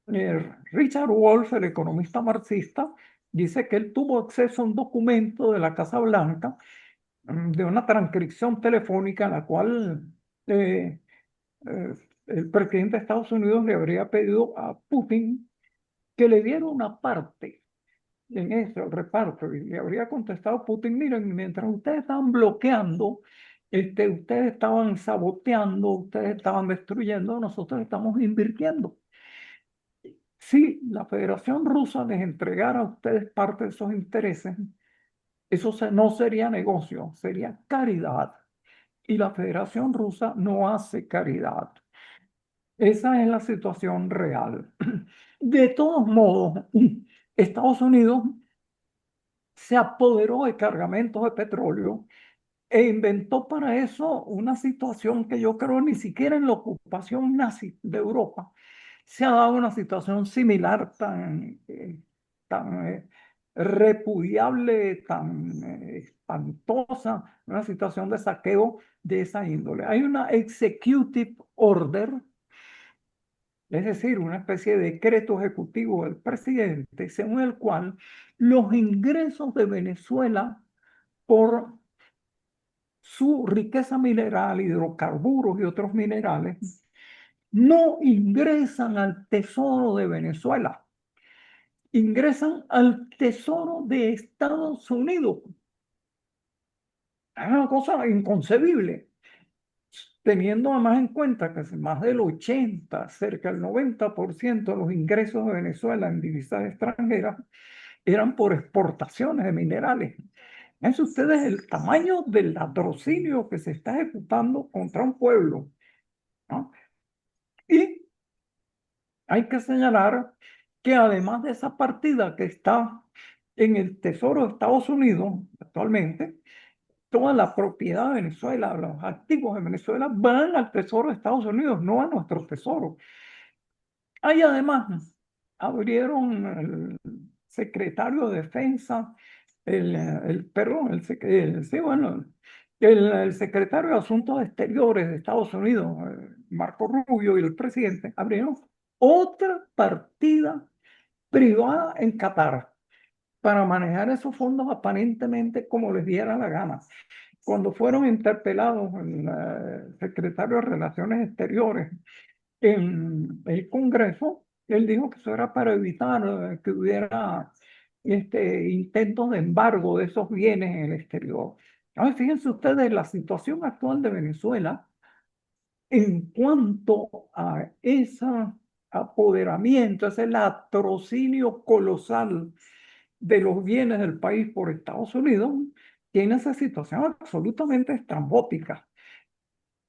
Richard Wolff, el economista marxista, dice que él tuvo acceso a un documento de la Casa Blanca, de una transcripción telefónica en la cual el presidente de Estados Unidos le habría pedido a Putin que le diera una parte en eso, el reparto, y le habría contestado Putin: miren, mientras ustedes estaban bloqueando, ustedes estaban saboteando, ustedes estaban destruyendo, nosotros estamos invirtiendo. Si la Federación Rusa les entregara a ustedes parte de esos intereses, eso no sería negocio, sería caridad. Y la Federación Rusa no hace caridad. Esa es la situación real. De todos modos, Estados Unidos se apoderó de cargamentos de petróleo e inventó para eso una situación que yo creo ni siquiera en la ocupación nazi de Europa se ha dado una situación similar tan repudiable, tan espantosa, una situación de saqueo de esa índole. Hay una executive order, es decir, una especie de decreto ejecutivo del presidente, según el cual los ingresos de Venezuela por su riqueza mineral, hidrocarburos y otros minerales, no ingresan al Tesoro de Venezuela, ingresan al Tesoro de Estados Unidos. Es una cosa inconcebible, teniendo además en cuenta que más del 80, cerca del 90% de los ingresos de Venezuela en divisas extranjeras eran por exportaciones de minerales. Es ustedes el tamaño del latrocinio que se está ejecutando contra un pueblo, ¿no? Y hay que señalar que además de esa partida que está en el Tesoro de Estados Unidos actualmente, toda la propiedad de Venezuela, los activos de Venezuela van al Tesoro de Estados Unidos, no a nuestro tesoro. Ahí además abrieron el secretario de Defensa, el secretario de Asuntos Exteriores de Estados Unidos, Marco Rubio, y el presidente abrieron otra partida privada en Qatar para manejar esos fondos aparentemente como les diera la gana. Cuando fueron interpelados el secretario de Relaciones Exteriores en el Congreso, él dijo que eso era para evitar que hubiera intentos de embargo de esos bienes en el exterior. Ahora, fíjense ustedes la situación actual de Venezuela en cuanto a ese apoderamiento, ese latrocinio colosal de los bienes del país por Estados Unidos, tiene esa situación absolutamente estrambótica.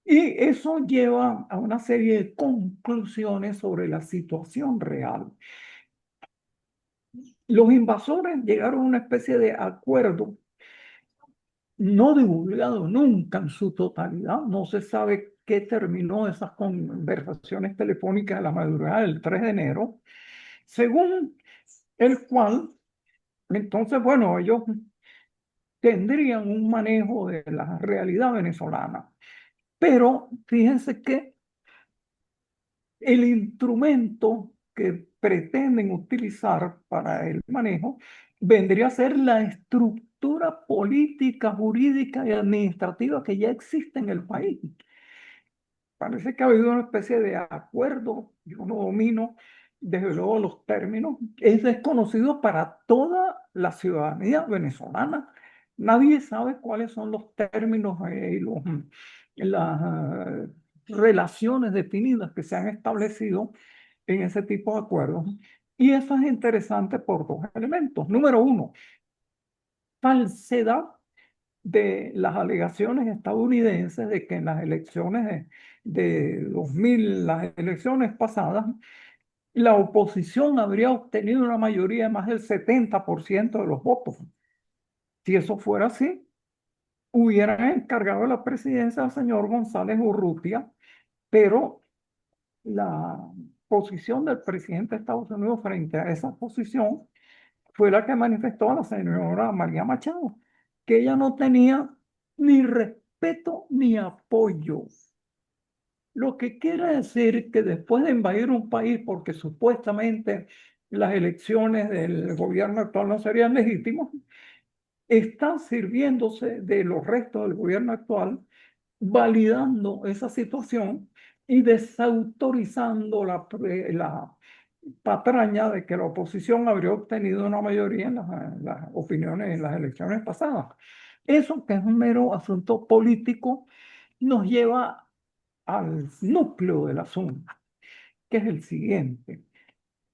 Y eso lleva a una serie de conclusiones sobre la situación real. Los invasores llegaron a una especie de acuerdo no divulgado nunca en su totalidad. No se sabe qué terminó esas conversaciones telefónicas de la madrugada del 3 de enero, según el cual, entonces, bueno, ellos tendrían un manejo de la realidad venezolana. Pero fíjense que el instrumento que pretenden utilizar para el manejo vendría a ser la estructura política, jurídica y administrativa que ya existe en el país. Parece que ha habido una especie de acuerdo, yo no domino desde luego los términos, es desconocido para toda la ciudadanía venezolana. Nadie sabe cuáles son los términos y las relaciones definidas que se han establecido en ese tipo de acuerdos. Y eso es interesante por dos elementos. Número uno, falsedad de las alegaciones estadounidenses de que en las elecciones de 2000, las elecciones pasadas, la oposición habría obtenido una mayoría de más del 70% de los votos. Si eso fuera así, hubieran encargado la presidencia al señor González Urrutia, pero la posición del presidente de Estados Unidos frente a esa posición fue la que manifestó a la señora María Machado, que ella no tenía ni respeto ni apoyo. Lo que quiere decir que después de invadir un país, porque supuestamente las elecciones del gobierno actual no serían legítimas, está sirviéndose de los restos del gobierno actual, validando esa situación y desautorizando la patraña de que la oposición habría obtenido una mayoría en las opiniones en las elecciones pasadas. Eso, que es un mero asunto político, nos lleva al núcleo del asunto, que es el siguiente.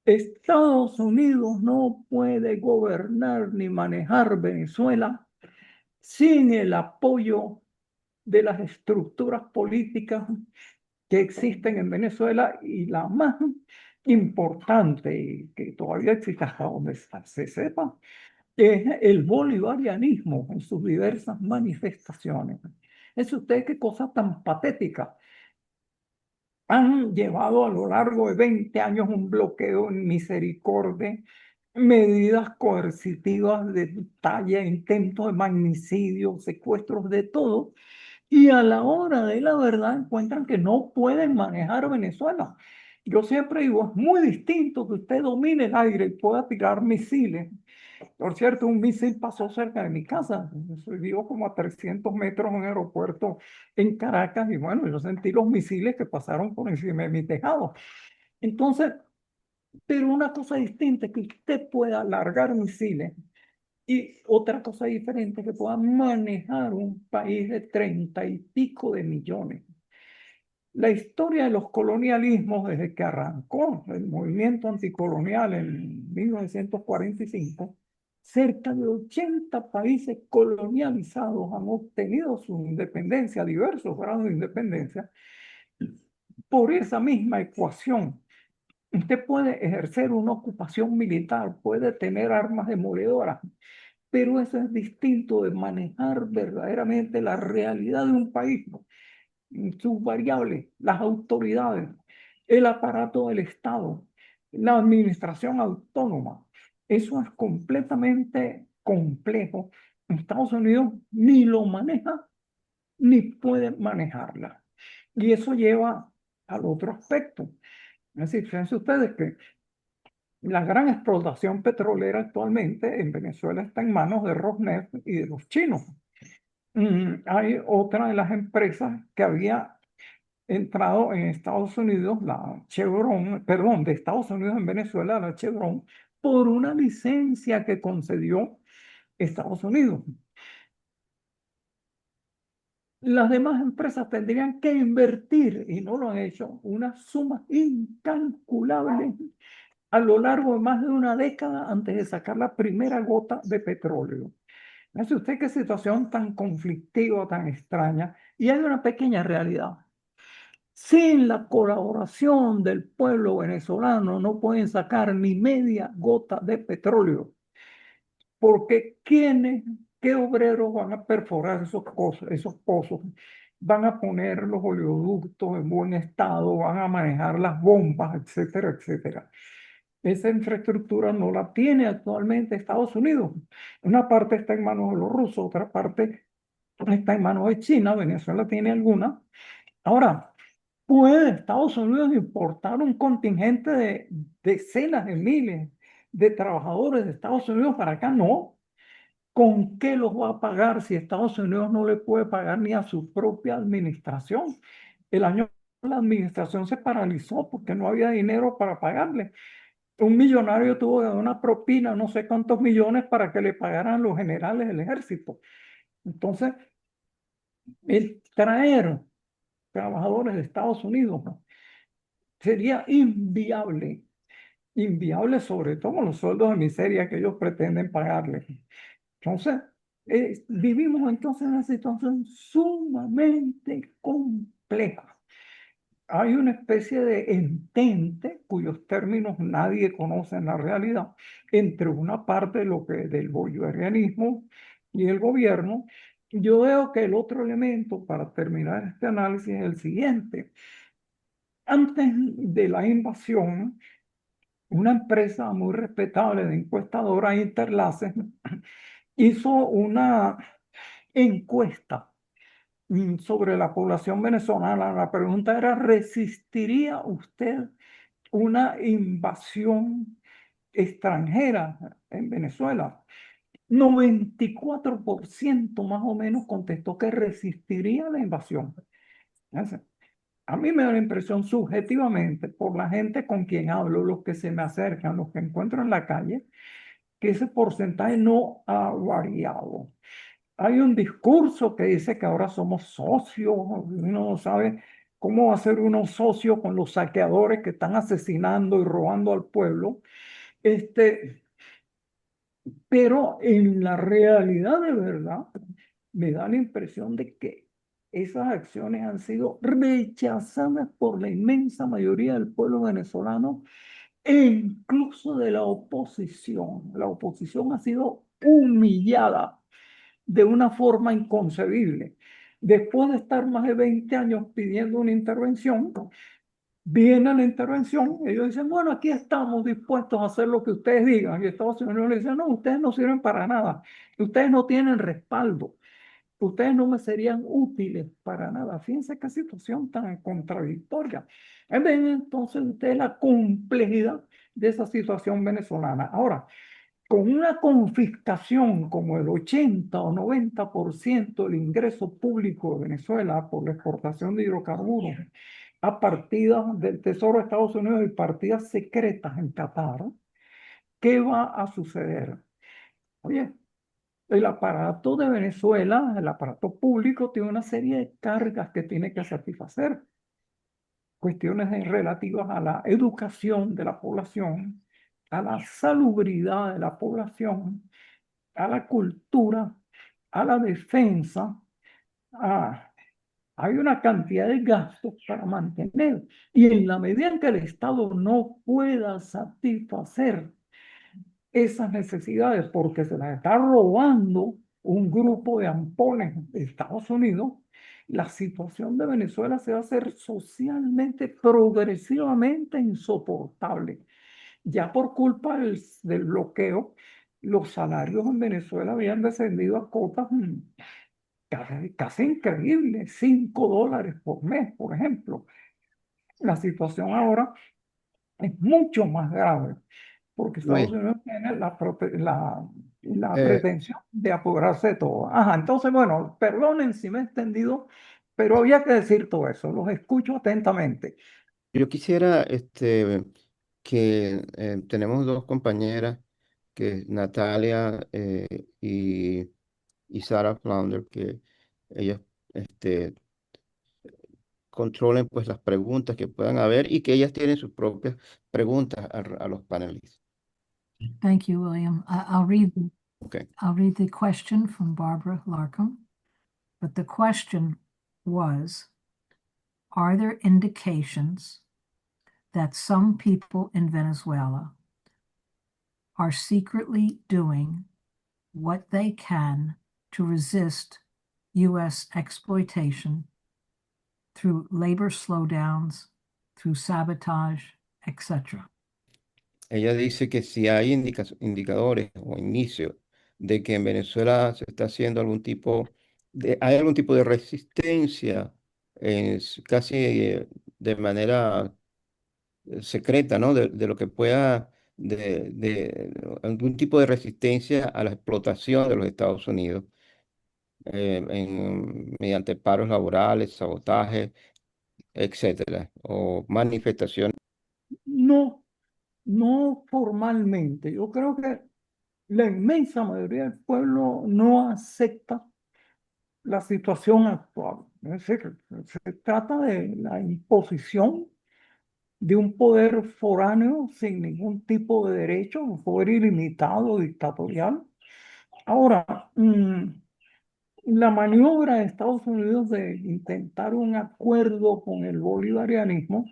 Estados Unidos no puede gobernar ni manejar Venezuela sin el apoyo de las estructuras políticas que existen en Venezuela, y la más importante y que todavía existe hasta donde se sepa es el bolivarianismo en sus diversas manifestaciones. Es usted qué cosa tan patética. Han llevado a lo largo de 20 años un bloqueo en misericordia, medidas coercitivas de talla, intentos de magnicidio, secuestros, de todo, y a la hora de la verdad encuentran que no pueden manejar Venezuela. Yo siempre digo, es muy distinto que usted domine el aire y pueda tirar misiles. Por cierto, un misil pasó cerca de mi casa. Vivo como a 300 metros en un aeropuerto en Caracas y bueno, yo sentí los misiles que pasaron por encima de mi tejado. Entonces, pero una cosa distinta es que usted pueda largar misiles y otra cosa diferente es que pueda manejar un país de 30 y pico de millones. La historia de los colonialismos, desde que arrancó el movimiento anticolonial en 1945, cerca de 80 países colonializados han obtenido su independencia, diversos grados de independencia, por esa misma ecuación. Usted puede ejercer una ocupación militar, puede tener armas demoledoras, pero eso es distinto de manejar verdaderamente la realidad de un país, ¿no? Sus variables, las autoridades, el aparato del Estado, la administración autónoma. Eso es completamente complejo. Estados Unidos ni lo maneja ni puede manejarla. Y eso lleva al otro aspecto. Es decir, fíjense ustedes que la gran explotación petrolera actualmente en Venezuela está en manos de Rosneft y de los chinos. Hay otra de las empresas que había entrado en Estados Unidos, la Chevron, perdón, de Estados Unidos en Venezuela, la Chevron, por una licencia que concedió Estados Unidos. Las demás empresas tendrían que invertir, y no lo han hecho, una suma incalculable a lo largo de más de una década antes de sacar la primera gota de petróleo. Fíjese usted qué situación tan conflictiva, tan extraña, y hay una pequeña realidad. Sin la colaboración del pueblo venezolano no pueden sacar ni media gota de petróleo, porque qué obreros van a perforar esos pozos, van a poner los oleoductos en buen estado, van a manejar las bombas, etcétera, etcétera. Esa infraestructura no la tiene actualmente Estados Unidos. Una parte está en manos de los rusos, otra parte está en manos de China, Venezuela tiene alguna. Ahora, ¿puede Estados Unidos importar un contingente de decenas de miles de trabajadores de Estados Unidos para acá? No. ¿Con qué los va a pagar si Estados Unidos no le puede pagar ni a su propia administración? El año la administración se paralizó porque no había dinero para pagarle. Un millonario tuvo que dar una propina, no sé cuántos millones, para que le pagaran los generales del ejército. Entonces, el traer trabajadores de Estados Unidos, ¿no?, sería inviable, inviable sobre todo con los sueldos de miseria que ellos pretenden pagarles. Entonces, vivimos entonces en una situación sumamente compleja. Hay una especie de entente cuyos términos nadie conoce en la realidad entre una parte de del bolivarianismo y el gobierno. Yo veo que el otro elemento para terminar este análisis es el siguiente. Antes de la invasión, una empresa muy respetable de encuestadora, Interlace, hizo una encuesta sobre la población venezolana. La pregunta era: ¿resistiría usted una invasión extranjera en Venezuela? 94% más o menos contestó que resistiría la invasión. A mí me da la impresión, subjetivamente, por la gente con quien hablo, los que se me acercan, los que encuentro en la calle, que ese porcentaje no ha variado. Hay un discurso que dice que ahora somos socios. Uno no sabe cómo va a ser uno socio con los saqueadores que están asesinando y robando al pueblo. Pero en la realidad de verdad, me da la impresión de que esas acciones han sido rechazadas por la inmensa mayoría del pueblo venezolano e incluso de la oposición. La oposición ha sido humillada de una forma inconcebible. Después de estar más de 20 años pidiendo una intervención, viene la intervención, ellos dicen, bueno, aquí estamos dispuestos a hacer lo que ustedes digan. Y Estados Unidos le dice, no, ustedes no sirven para nada, ustedes no tienen respaldo, ustedes no me serían útiles para nada. Fíjense qué situación tan contradictoria. Ven entonces ustedes la complejidad de esa situación venezolana. Ahora, con una confiscación como el 80 o 90% del ingreso público de Venezuela por la exportación de hidrocarburos a partidas del Tesoro de Estados Unidos y partidas secretas en Qatar, ¿qué va a suceder? Oye, el aparato de Venezuela, el aparato público, tiene una serie de cargas que tiene que satisfacer. Cuestiones relativas a la educación de la población, a la salubridad de la población, a la cultura, a la defensa, hay una cantidad de gastos para mantener. Y en la medida en que el Estado no pueda satisfacer esas necesidades porque se las está robando un grupo de ampones de Estados Unidos, la situación de Venezuela se va a hacer socialmente, progresivamente insoportable. Ya por culpa del bloqueo, los salarios en Venezuela habían descendido a cotas casi increíbles, $5 por mes, por ejemplo. La situación ahora es mucho más grave, porque Estados Luis, Unidos tiene la eh, pretensión de apoderarse de todo. Ajá, entonces, bueno, perdonen si me he extendido, pero había que decir todo eso. Los escucho atentamente. yo quisiera que tenemos dos compañeras, que es Natalia y Sarah Flounder, que ellas este, controlen pues las preguntas que puedan haber y que ellas tienen sus propias preguntas a los panelistas. Thank you, William. Okay. I'll read the question from Barbara Larkham. But the question was, are there indications that some people in Venezuela are secretly doing what they can to resist U.S. exploitation through labor slowdowns, through sabotage, etc.? Ella dice que si hay indicadores o indicios de que en Venezuela se está haciendo hay algún tipo de resistencia, casi de manera secreta, ¿no? De lo que pueda, de algún tipo de resistencia a la explotación de los Estados Unidos, mediante paros laborales, sabotaje, etcétera, o manifestaciones. No, no formalmente. Yo creo que la inmensa mayoría del pueblo no acepta la situación actual. Es decir, se trata de la imposición de un poder foráneo sin ningún tipo de derecho, un poder ilimitado, dictatorial. Ahora, la maniobra de Estados Unidos de intentar un acuerdo con el bolivarianismo,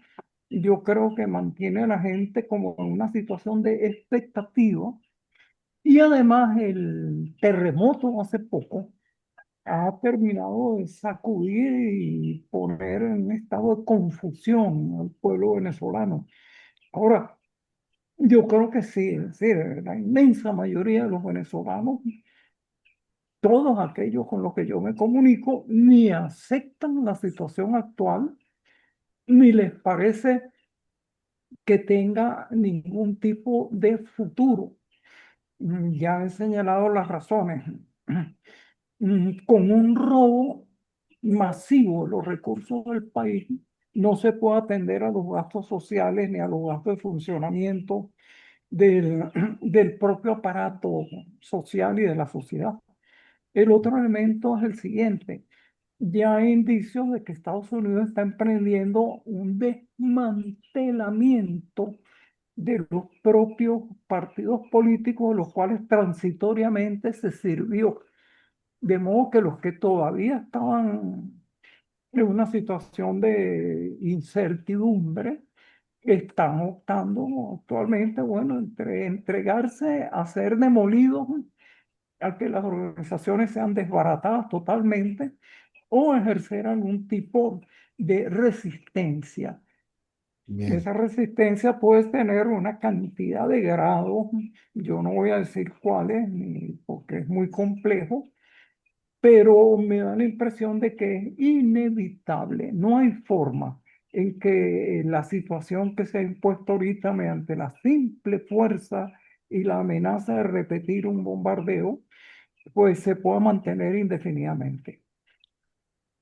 yo creo que mantiene a la gente como en una situación de expectativa. Y además el terremoto hace poco ha terminado de sacudir y poner en estado de confusión al pueblo venezolano. Ahora, yo creo que sí, es decir, la inmensa mayoría de los venezolanos, todos aquellos con los que yo me comunico, ni aceptan la situación actual, ni les parece que tenga ningún tipo de futuro. Ya he señalado las razones. Con un robo masivo de los recursos del país, no se puede atender a los gastos sociales ni a los gastos de funcionamiento del propio aparato social y de la sociedad. El otro elemento es el siguiente. Ya hay indicios de que Estados Unidos está emprendiendo un desmantelamiento de los propios partidos políticos, de los cuales transitoriamente se sirvió. De modo que los que todavía estaban en una situación de incertidumbre están optando actualmente, bueno, entre entregarse a ser demolidos a que las organizaciones sean desbaratadas totalmente o ejercer algún tipo de resistencia. Bien. Esa resistencia puede tener una cantidad de grados, yo no voy a decir cuáles, porque es muy complejo, pero me da la impresión de que es inevitable, no hay forma en que la situación que se ha impuesto ahorita mediante la simple fuerza y la amenaza de repetir un bombardeo, pues se pueda mantener indefinidamente.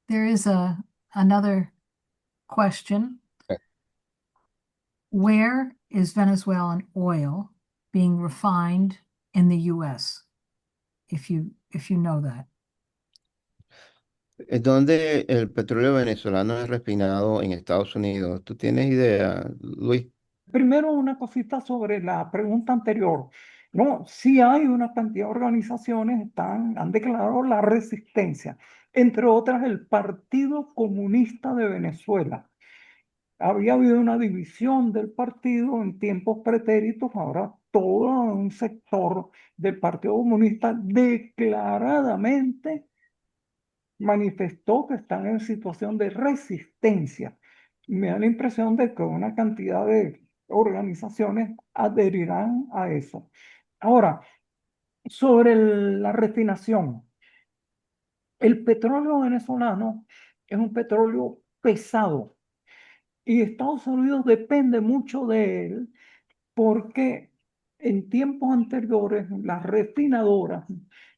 There is another question. Where is Venezuelan oil being refined in the US? If you know that. ¿Es donde el petróleo venezolano es refinado en Estados Unidos? ¿Tú tienes idea, Luis? Primero, una cosita sobre la pregunta anterior. No, sí hay una cantidad de organizaciones que han declarado la resistencia, entre otras el Partido Comunista de Venezuela. Había habido una división del partido en tiempos pretéritos, ahora todo un sector del Partido Comunista declaradamente manifestó que están en situación de resistencia. Me da la impresión de que una cantidad de organizaciones adherirán a eso. Ahora, sobre la refinación, el petróleo venezolano es un petróleo pesado y Estados Unidos depende mucho de él porque en tiempos anteriores las refinadoras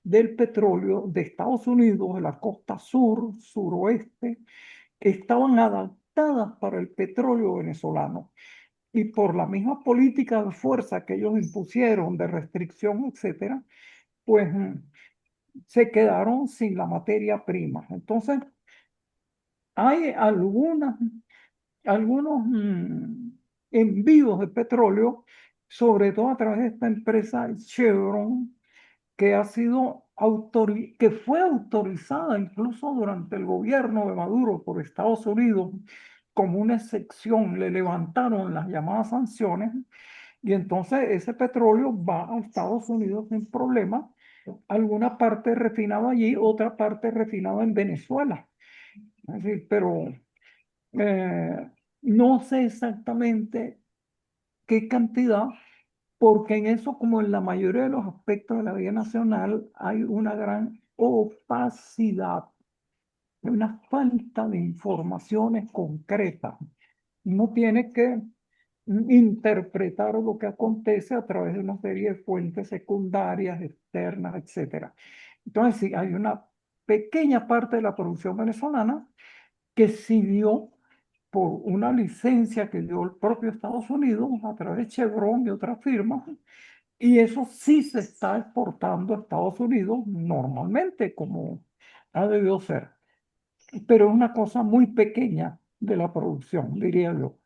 del petróleo de Estados Unidos, de la costa sur, suroeste, estaban adaptadas para el petróleo venezolano. Y por la misma política de fuerza que ellos impusieron, de restricción, etcétera, pues se quedaron sin la materia prima. Entonces, hay algunos envíos de petróleo, sobre todo a través de esta empresa Chevron, que que fue autorizada incluso durante el gobierno de Maduro por Estados Unidos como una excepción. Le levantaron las llamadas sanciones y entonces ese petróleo va a Estados Unidos sin problema. Alguna parte refinada allí, otra parte refinada en Venezuela. Es decir, pero no sé exactamente qué cantidad, porque en eso, como en la mayoría de los aspectos de la vida nacional, hay una gran opacidad, una falta de informaciones concretas. Uno tiene que interpretar lo que acontece a través de una serie de fuentes secundarias, externas, etc. Entonces, sí, hay una pequeña parte de la producción venezolana que sí dio por una licencia que dio el propio Estados Unidos a través de Chevron y otras firmas, y eso sí se está exportando a Estados Unidos normalmente, como ha debido ser. Pero es una cosa muy pequeña de la producción, diría yo.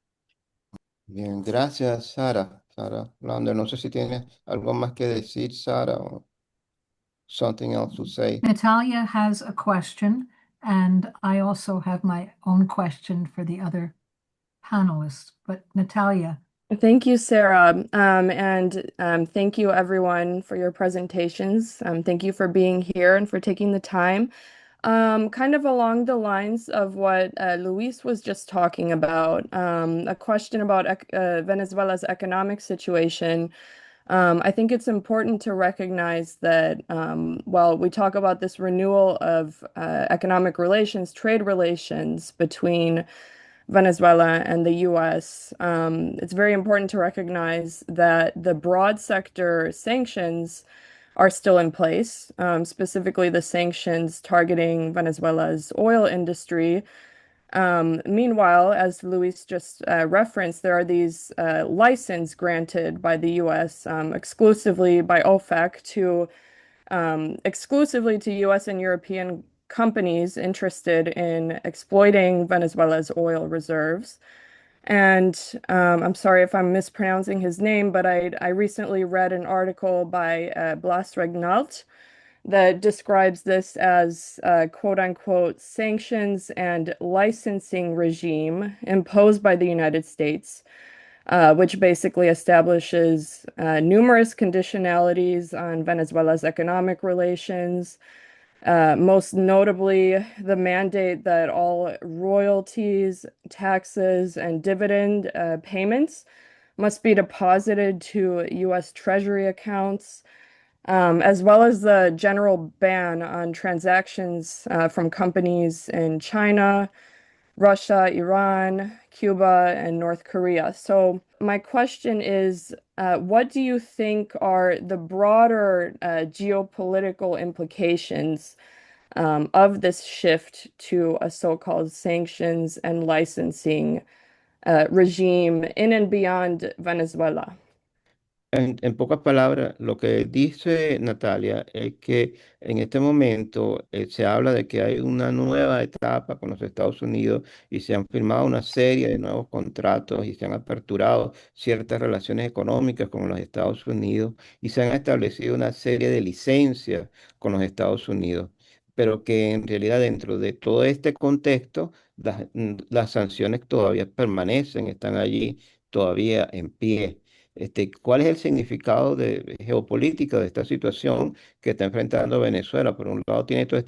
Bien, gracias, Sara. Sara Lander, no sé si tienes algo más que decir, Sara, o something else to say. Natalia has a question, and I also have my own question for the other panelists. But Natalia, Thank you, Sarah. And thank you, everyone, for your presentations. Thank you for being here and for taking the time. Kind of along the lines of what Luis was just talking about, a question about Venezuela's economic situation. I think it's important to recognize that while we talk about this renewal of economic relations, trade relations between Venezuela and the US, it's very important to recognize that the broad sector sanctions are still in place, specifically the sanctions targeting Venezuela's oil industry. Meanwhile, as Luis just referenced, there are these licenses granted by the US exclusively by OFAC to exclusively to US and European companies interested in exploiting Venezuela's oil reserves. And I'm sorry if I'm mispronouncing his name, but I recently read an article by Blas Regnalt that describes this as quote unquote sanctions and licensing regime imposed by the United States which basically establishes numerous conditionalities on Venezuela's economic relations. Most notably, the mandate that all royalties, taxes, and dividend payments must be deposited to U.S. Treasury accounts, as well as the general ban on transactions from companies in China, Russia, Iran, Cuba, and North Korea. So my question is, what do you think are the broader geopolitical implications of this shift to a so-called sanctions and licensing regime in and beyond Venezuela? En pocas palabras, lo que dice Natalia es que en este momento se habla de que hay una nueva etapa con los Estados Unidos y se han firmado una serie de nuevos contratos y se han aperturado ciertas relaciones económicas con los Estados Unidos y se han establecido una serie de licencias con los Estados Unidos, pero que en realidad dentro de todo este contexto las sanciones todavía permanecen, están allí todavía en pie. ¿Cuál es el significado geopolítico de esta situación que está enfrentando Venezuela? Por un lado tiene todas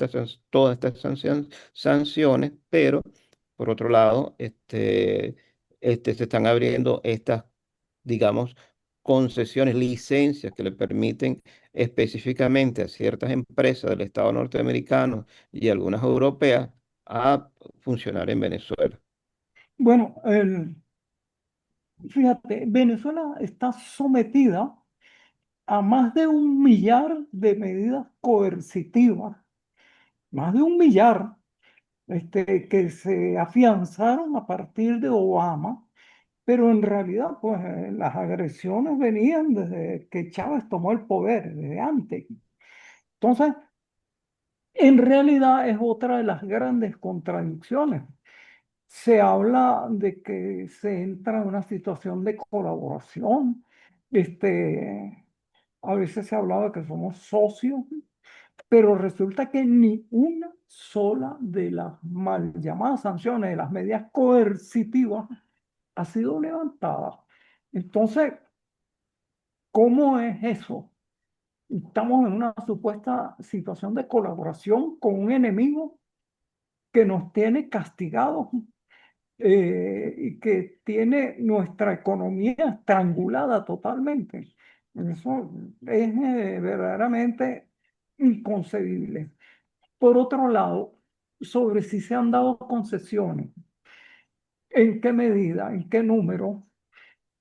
estas sanciones, pero por otro lado se están abriendo estas, digamos, concesiones, licencias que le permiten específicamente a ciertas empresas del Estado norteamericano y algunas europeas a funcionar en Venezuela. Bueno, fíjate, Venezuela está sometida a más de 1 millar de medidas coercitivas, más de 1 millar, que se afianzaron a partir de Obama, pero en realidad, pues, las agresiones venían desde que Chávez tomó el poder, desde antes. Entonces, en realidad es otra de las grandes contradicciones. Se habla de que se entra en una situación de colaboración. A veces se hablaba que somos socios, pero resulta que ni una sola de las mal llamadas sanciones, de las medidas coercitivas, ha sido levantada. Entonces, ¿cómo es eso? Estamos en una supuesta situación de colaboración con un enemigo que nos tiene castigados y que tiene nuestra economía estrangulada totalmente. Eso es verdaderamente inconcebible. Por otro lado, sobre si se han dado concesiones, en qué medida, en qué número,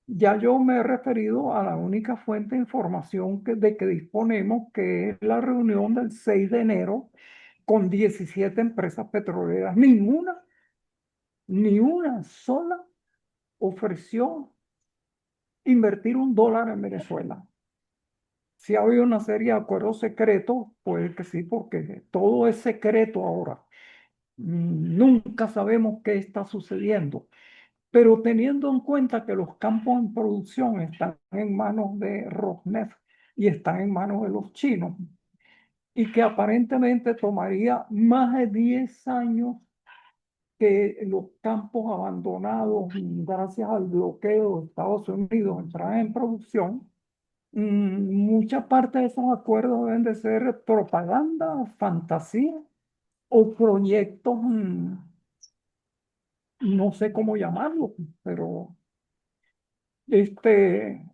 ya yo me he referido a la única fuente de información de que disponemos, que es la reunión del 6 de enero con 17 empresas petroleras. Ni una sola ofreció invertir $1 en Venezuela. Si ha habido una serie de acuerdos secretos, puede que sí, porque todo es secreto ahora. Nunca sabemos qué está sucediendo. Pero teniendo en cuenta que los campos en producción están en manos de Rosneft y están en manos de los chinos, y que aparentemente tomaría más de 10 años que los campos abandonados, gracias al bloqueo de Estados Unidos, entraran en producción, mucha parte de esos acuerdos deben de ser propaganda, fantasía o proyectos, no sé cómo llamarlo, pero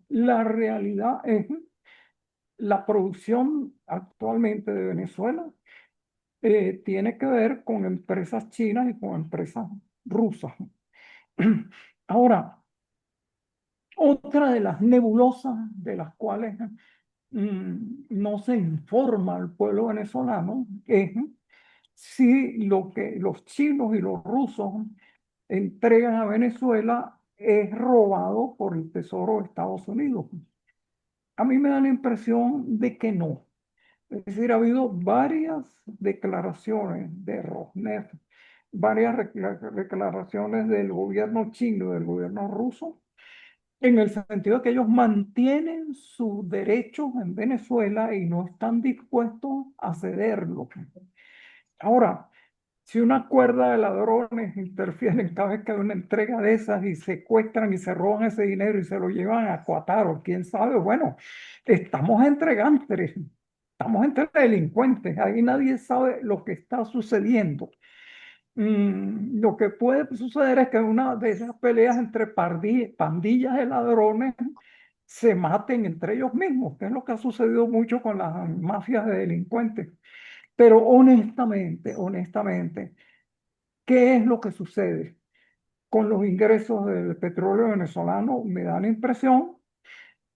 la realidad es la producción actualmente de Venezuela tiene que ver con empresas chinas y con empresas rusas. Ahora, otra de las nebulosas de las cuales no se informa al pueblo venezolano es si lo que los chinos y los rusos entregan a Venezuela es robado por el Tesoro de Estados Unidos. A mí me da la impresión de que no. Es decir, ha habido varias declaraciones de Rosneft, varias declaraciones del gobierno chino y del gobierno ruso, en el sentido de que ellos mantienen sus derechos en Venezuela y no están dispuestos a cederlos. Ahora, Si una cuerda de ladrones interfieren cada vez que hay una entrega de esas y secuestran y se roban ese dinero y se lo llevan a Qatar o quién sabe, bueno, estamos entre delincuentes, ahí nadie sabe lo que está sucediendo. Lo que puede suceder es que en una de esas peleas entre pandillas de ladrones se maten entre ellos mismos, que es lo que ha sucedido mucho con las mafias de delincuentes. Pero honestamente, ¿qué es lo que sucede? Con los ingresos del petróleo venezolano, me da la impresión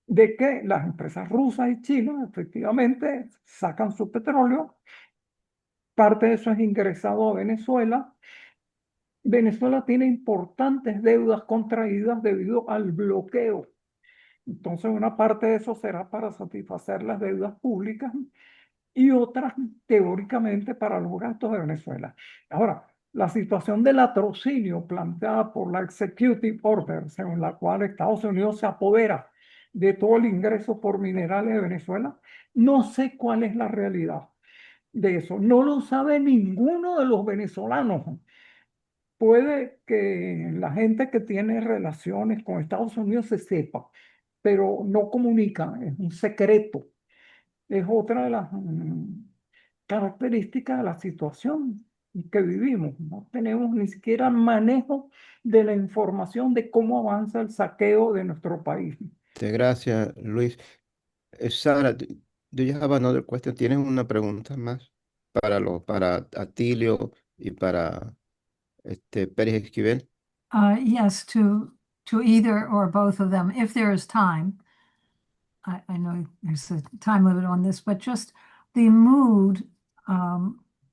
de que las empresas rusas y chinas efectivamente sacan su petróleo, parte de eso es ingresado a Venezuela. Venezuela tiene importantes deudas contraídas debido al bloqueo. Entonces, una parte de eso será para satisfacer las deudas públicas y otras teóricamente para los gastos de Venezuela. Ahora, la situación del latrocinio planteada por la Executive Order, según la cual Estados Unidos se apodera de todo el ingreso por minerales de Venezuela, no sé cuál es la realidad de eso. No lo sabe ninguno de los venezolanos. Puede que la gente que tiene relaciones con Estados Unidos se sepa, pero no comunican, es un secreto. Es otra de las características de la situación que vivimos. No tenemos ni siquiera manejo de la información de cómo avanza el saqueo de nuestro país. Gracias, Luis. Sara, do you have another question? ¿Tienes una pregunta más para Atilio y para Pérez Esquivel? Yes, to either or both of them, if there is time. I know there's a time limit on this, but just the mood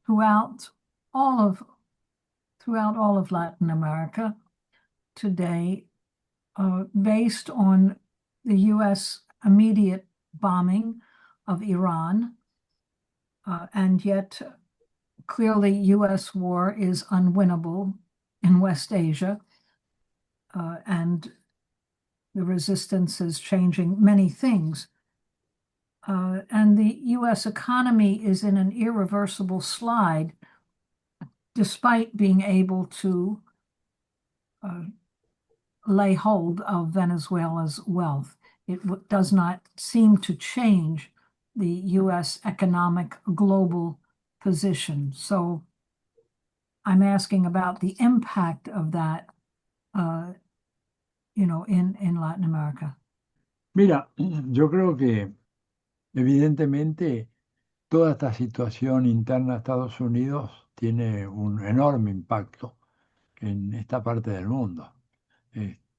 throughout all of Latin America today, based on the U.S. immediate bombing of Iran, and yet clearly U.S. war is unwinnable in West Asia, and the resistance is changing many things. And the U.S. economy is in an irreversible slide, despite being able to lay hold of Venezuela's wealth. It does not seem to change the U.S. economic global position. So I'm asking about the impact of that, in Latin America. Mira, yo creo que evidentemente toda esta situación interna de Estados Unidos tiene un enorme impacto en esta parte del mundo.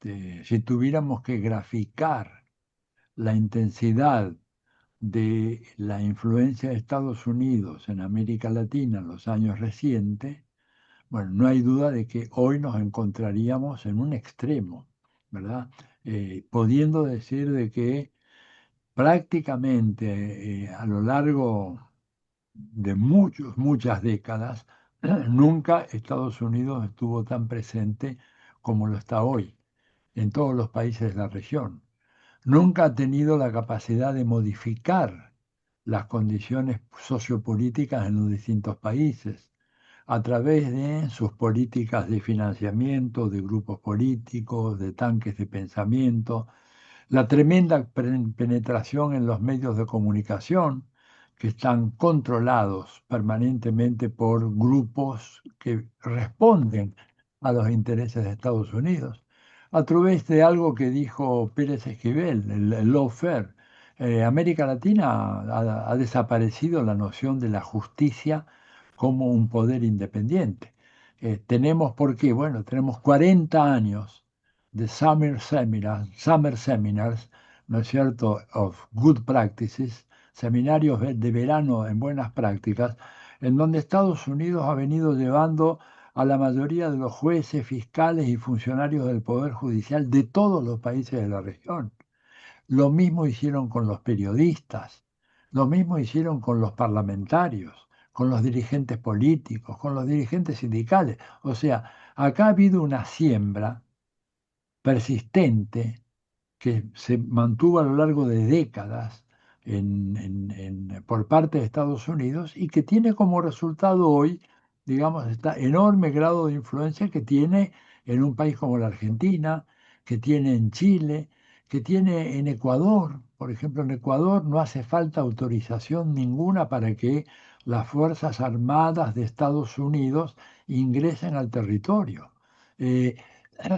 Si tuviéramos que graficar la intensidad de la influencia de Estados Unidos en América Latina en los años recientes, bueno, no hay duda de que hoy nos encontraríamos en un extremo, ¿verdad? Pudiendo decir de que prácticamente a lo largo de muchas décadas, nunca Estados Unidos estuvo tan presente como lo está hoy en todos los países de la región. Nunca ha tenido la capacidad de modificar las condiciones sociopolíticas en los distintos países a través de sus políticas de financiamiento, de grupos políticos, de tanques de pensamiento, la tremenda penetración en los medios de comunicación que están controlados permanentemente por grupos que responden a los intereses de Estados Unidos, a través de algo que dijo Pérez Esquivel, el lawfare. América Latina ha desaparecido la noción de la justicia como un poder independiente. Tenemos, ¿por qué? Bueno, tenemos 40 años de summer seminars, ¿no es cierto?, of good practices, seminarios de verano en buenas prácticas, en donde Estados Unidos ha venido llevando a la mayoría de los jueces, fiscales y funcionarios del Poder Judicial de todos los países de la región. Lo mismo hicieron con los periodistas, lo mismo hicieron con los parlamentarios, con los dirigentes políticos, con los dirigentes sindicales. O sea, acá ha habido una siembra persistente que se mantuvo a lo largo de décadas por parte de Estados Unidos y que tiene como resultado hoy digamos, esta enorme grado de influencia que tiene en un país como la Argentina, que tiene en Chile, que tiene en Ecuador. Por ejemplo, en Ecuador no hace falta autorización ninguna para que las Fuerzas Armadas de Estados Unidos ingresen al territorio. Eh,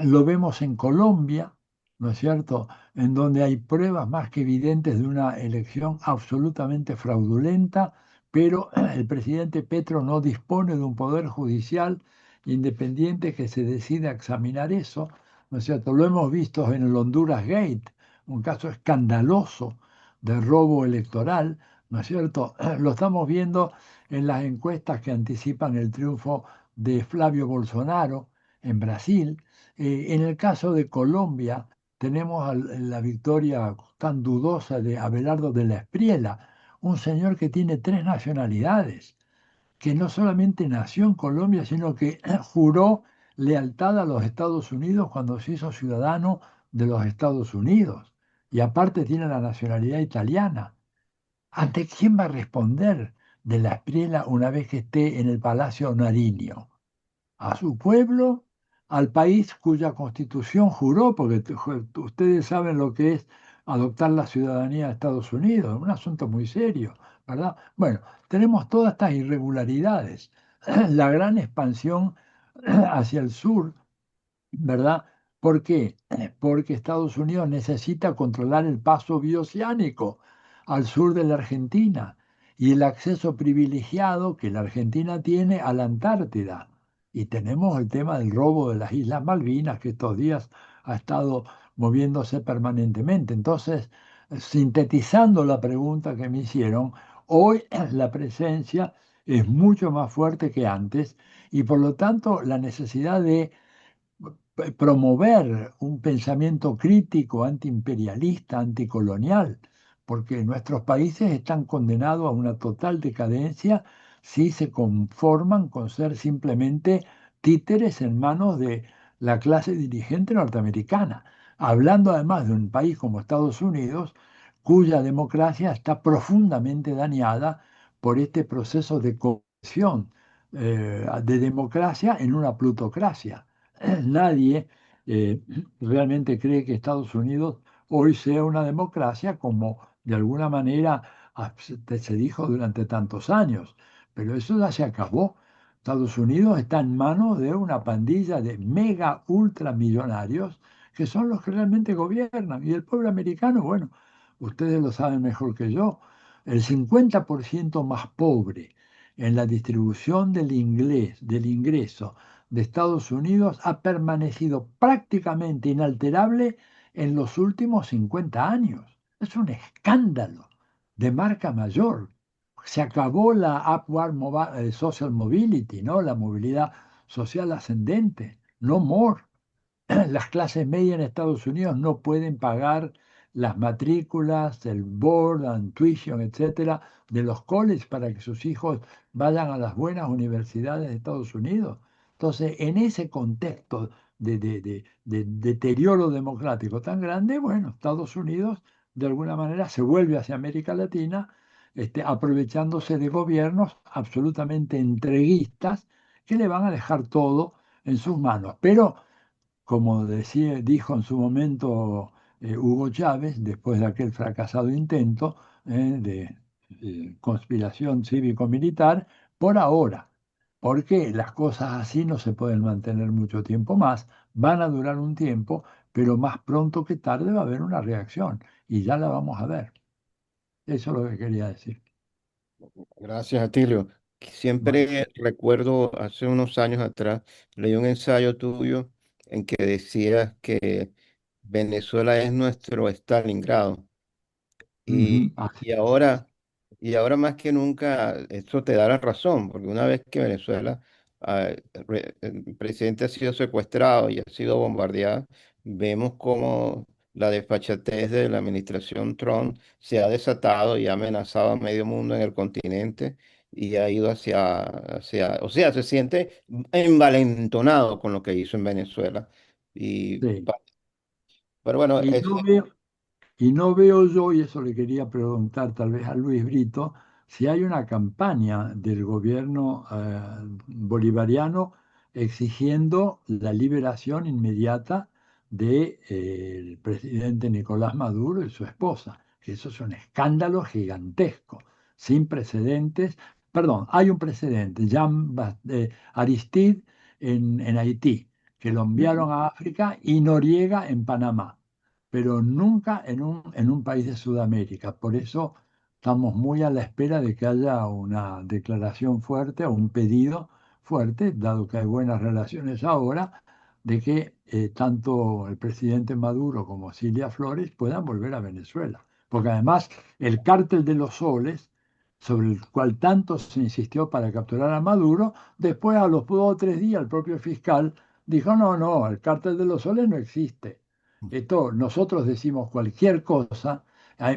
lo vemos en Colombia, ¿no es cierto?, en donde hay pruebas más que evidentes de una elección absolutamente fraudulenta, pero el presidente Petro no dispone de un poder judicial independiente que se decida a examinar eso, ¿no es cierto? Lo hemos visto en el Honduras Gate, un caso escandaloso de robo electoral, ¿no es cierto? Lo estamos viendo en las encuestas que anticipan el triunfo de Flavio Bolsonaro en Brasil. En el caso de Colombia, tenemos la victoria tan dudosa de Abelardo de la Espriella, un señor que tiene tres nacionalidades, que no solamente nació en Colombia, sino que juró lealtad a los Estados Unidos cuando se hizo ciudadano de los Estados Unidos. Y aparte tiene la nacionalidad italiana. ¿Ante quién va a responder de la Espriella una vez que esté en el Palacio Nariño? ¿A su pueblo? ¿Al país cuya constitución juró? Porque ustedes saben lo que es adoptar la ciudadanía de Estados Unidos, es un asunto muy serio, ¿verdad? Bueno, tenemos todas estas irregularidades. La gran expansión hacia el sur, ¿verdad? ¿Por qué? Porque Estados Unidos necesita controlar el paso bioceánico al sur de la Argentina y el acceso privilegiado que la Argentina tiene a la Antártida. Y tenemos el tema del robo de las Islas Malvinas, que estos días ha estado moviéndose permanentemente. Entonces, sintetizando la pregunta que me hicieron, hoy la presencia es mucho más fuerte que antes y por lo tanto la necesidad de promover un pensamiento crítico, antiimperialista, anticolonial, porque nuestros países están condenados a una total decadencia si se conforman con ser simplemente títeres en manos de la clase dirigente norteamericana. Hablando además de un país como Estados Unidos, cuya democracia está profundamente dañada por este proceso de cohesión de democracia en una plutocracia. Nadie realmente cree que Estados Unidos hoy sea una democracia como de alguna manera se dijo durante tantos años, pero eso ya se acabó. Estados Unidos está en manos de una pandilla de mega ultramillonarios que son los que realmente gobiernan. Y el pueblo americano, bueno, ustedes lo saben mejor que yo, el 50% más pobre en la distribución del ingreso de Estados Unidos ha permanecido prácticamente inalterable en los últimos 50 años. Es un escándalo de marca mayor. Se acabó la social mobility, ¿no? La movilidad social ascendente. No more. Las clases medias en Estados Unidos no pueden pagar las matrículas, el board and tuition, etcétera, de los colleges para que sus hijos vayan a las buenas universidades de Estados Unidos. Entonces, en ese contexto de deterioro democrático tan grande, bueno, Estados Unidos de alguna manera se vuelve hacia América Latina, aprovechándose de gobiernos absolutamente entreguistas que le van a dejar todo en sus manos. Pero como dijo en su momento Hugo Chávez, después de aquel fracasado intento de conspiración cívico-militar, por ahora, porque las cosas así no se pueden mantener mucho tiempo más, van a durar un tiempo, pero más pronto que tarde va a haber una reacción y ya la vamos a ver. Eso es lo que quería decir. Gracias, Atilio. Bueno, Siempre recuerdo hace unos años atrás, leí un ensayo tuyo en que decías que Venezuela es nuestro Stalingrado. ujú, Y, así y es. ahora, y ahora más que nunca, eso te da la razón, porque una vez que Venezuela, el presidente ha sido secuestrado y ha sido bombardeado, vemos cómo la desfachatez de la administración Trump se ha desatado y ha amenazado a medio mundo en el continente y ha ido o sea, se siente envalentonado con lo que hizo en Venezuela. Y, Sí. pero bueno, Y no veo yo, y eso le quería preguntar tal vez a Luis Brito, si hay una campaña del gobierno bolivariano exigiendo la liberación inmediata del presidente Nicolás Maduro y su esposa. Eso es un escándalo gigantesco, sin precedentes. Perdón, hay un precedente, Aristide en Haití, que lo enviaron a África, y Noriega en Panamá, pero nunca en un país de Sudamérica. Por eso estamos muy a la espera de que haya una declaración fuerte o un pedido fuerte, dado que hay buenas relaciones ahora, de que tanto el presidente Maduro como Cilia Flores puedan volver a Venezuela. Porque además el cártel de los soles, sobre el cual tanto se insistió para capturar a Maduro, después a los 2 o 3 días el propio fiscal dijo, no, no, el cártel de los soles no existe. Esto, nosotros decimos cualquier cosa.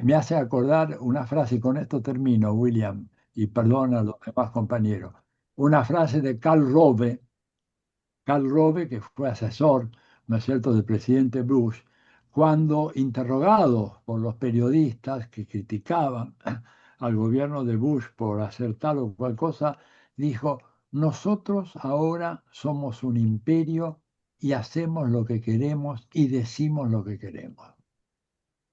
Me hace acordar una frase, y con esto termino, William, y perdona a los demás compañeros. Una frase de Karl Rove, que fue asesor, ¿no es cierto?, del presidente Bush, cuando interrogado por los periodistas que criticaban al gobierno de Bush por hacer tal o cual cosa, dijo, nosotros ahora somos un imperio y hacemos lo que queremos y decimos lo que queremos.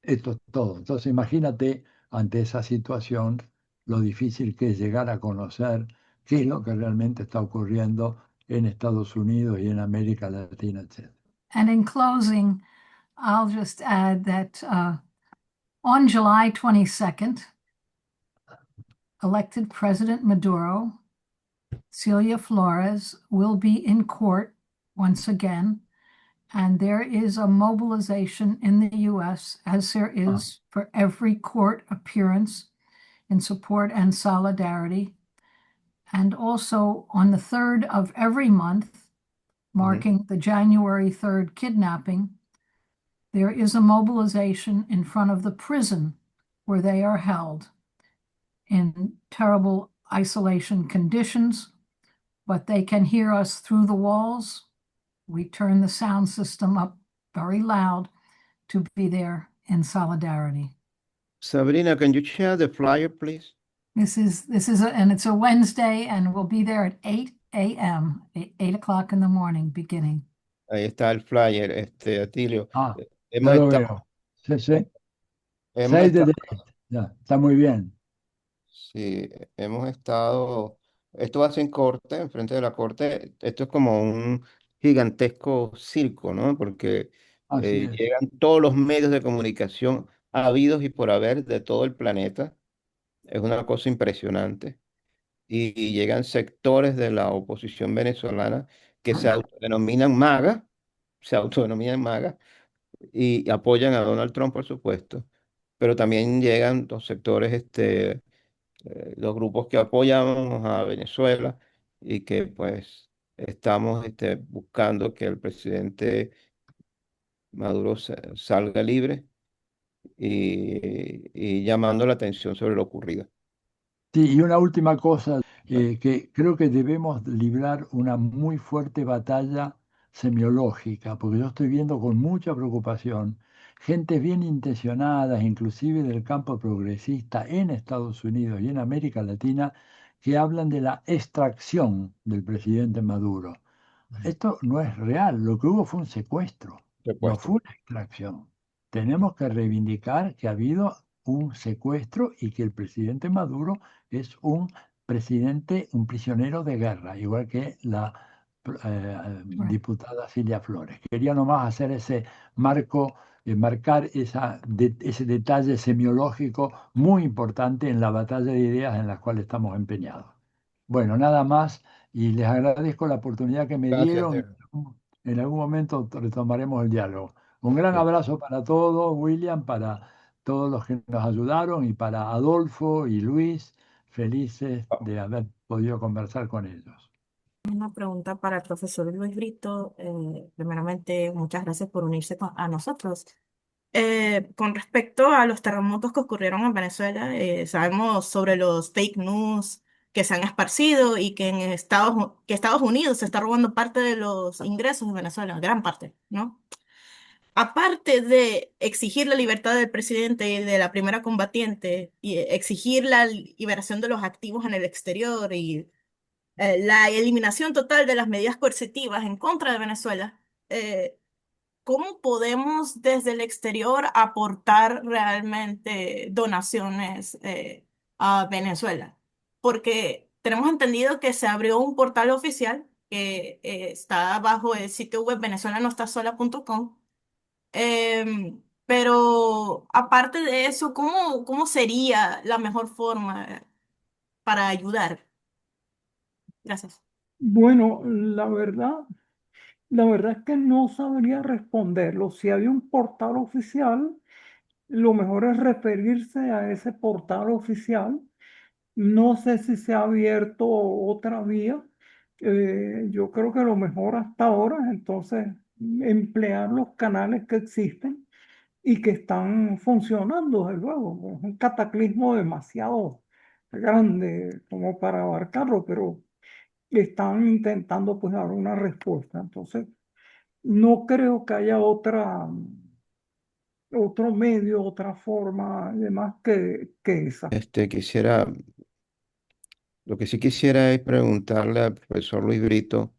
Esto es todo. Entonces imagínate ante esa situación lo difícil que es llegar a conocer qué es lo que realmente está ocurriendo en Estados Unidos y en América Latina, etc. And in closing, I'll just add that on July 22nd, elected President Maduro, Celia Flores, will be in court once again. And there is a mobilization in the US, as there is for every court appearance, in support and solidarity. And also on the 3rd of every month, marking the January 3rd kidnapping, there is a mobilization in front of the prison where they are held in terrible isolation conditions, but they can hear us through the walls. We turn the sound system up very loud to be there in solidarity. Sabrina, can you share the flyer, please? And it's a Wednesday, and we'll be there at 8 a.m., 8 o'clock in the morning, beginning. Ahí está el flyer, Atilio. Ya Hemos lo estado, veo. Sí, sí. hemos 6 de estado, Ya, está muy bien. sí, hemos estado, esto va a ser en corte, enfrente de la corte. Esto es como un gigantesco circo, ¿no? Porque Así es. llegan todos los medios de comunicación habidos y por haber de todo el planeta. Es una cosa impresionante. Y llegan sectores de la oposición venezolana que se autodenominan MAGA y apoyan a Donald Trump, por supuesto. Pero también llegan los sectores, los grupos que apoyamos a Venezuela y que pues estamos buscando que el presidente Maduro salga libre y llamando la atención sobre lo ocurrido. Sí, y una última cosa, que creo que debemos librar una muy fuerte batalla semiológica, porque yo estoy viendo con mucha preocupación gente bien intencionada, inclusive del campo progresista en Estados Unidos y en América Latina, que hablan de la extracción del presidente Maduro. Esto no es real, lo que hubo fue un secuestro, no fue una extracción. Tenemos que reivindicar que ha habido un secuestro y que el presidente Maduro es un presidente, un prisionero de guerra, igual que la diputada Cilia Flores. Quería nomás hacer ese marco, marcar ese detalle semiológico muy importante en la batalla de ideas en la cual estamos empeñados. Bueno, nada más, y les agradezco la oportunidad que me Gracias, dieron. Terry. En algún momento retomaremos el diálogo. Un gran Sí. abrazo para todos, William, para todos los que nos ayudaron y para Adolfo y Luis, felices de haber podido conversar con ellos. Una pregunta para el profesor Luis Brito. Primeramente, muchas gracias por unirse a nosotros. Con respecto a los terremotos que ocurrieron en Venezuela, sabemos sobre los fake news que se han esparcido y que que Estados Unidos se está robando parte de los ingresos de Venezuela, gran parte, ¿no? aparte de exigir la libertad del presidente y de la primera combatiente y exigir la liberación de los activos en el exterior y la eliminación total de las medidas coercitivas en contra de Venezuela, ¿cómo podemos desde el exterior aportar realmente donaciones a Venezuela? Porque tenemos entendido que se abrió un portal oficial que está bajo el sitio web venezuelanoestasola.com. Pero aparte de eso, ¿cómo sería la mejor forma para ayudar? Gracias. Bueno, la verdad es que no sabría responderlo. Si hay un portal oficial, lo mejor es referirse a ese portal oficial. No sé si se ha abierto otra vía. Yo creo que lo mejor hasta ahora es entonces emplear los canales que existen y que están funcionando, desde luego. Es un cataclismo demasiado grande como para abarcarlo, pero están intentando pues dar una respuesta. Entonces, no creo que haya otro medio, otra forma, además que esa. Lo que sí quisiera es preguntarle al profesor Luis Brito,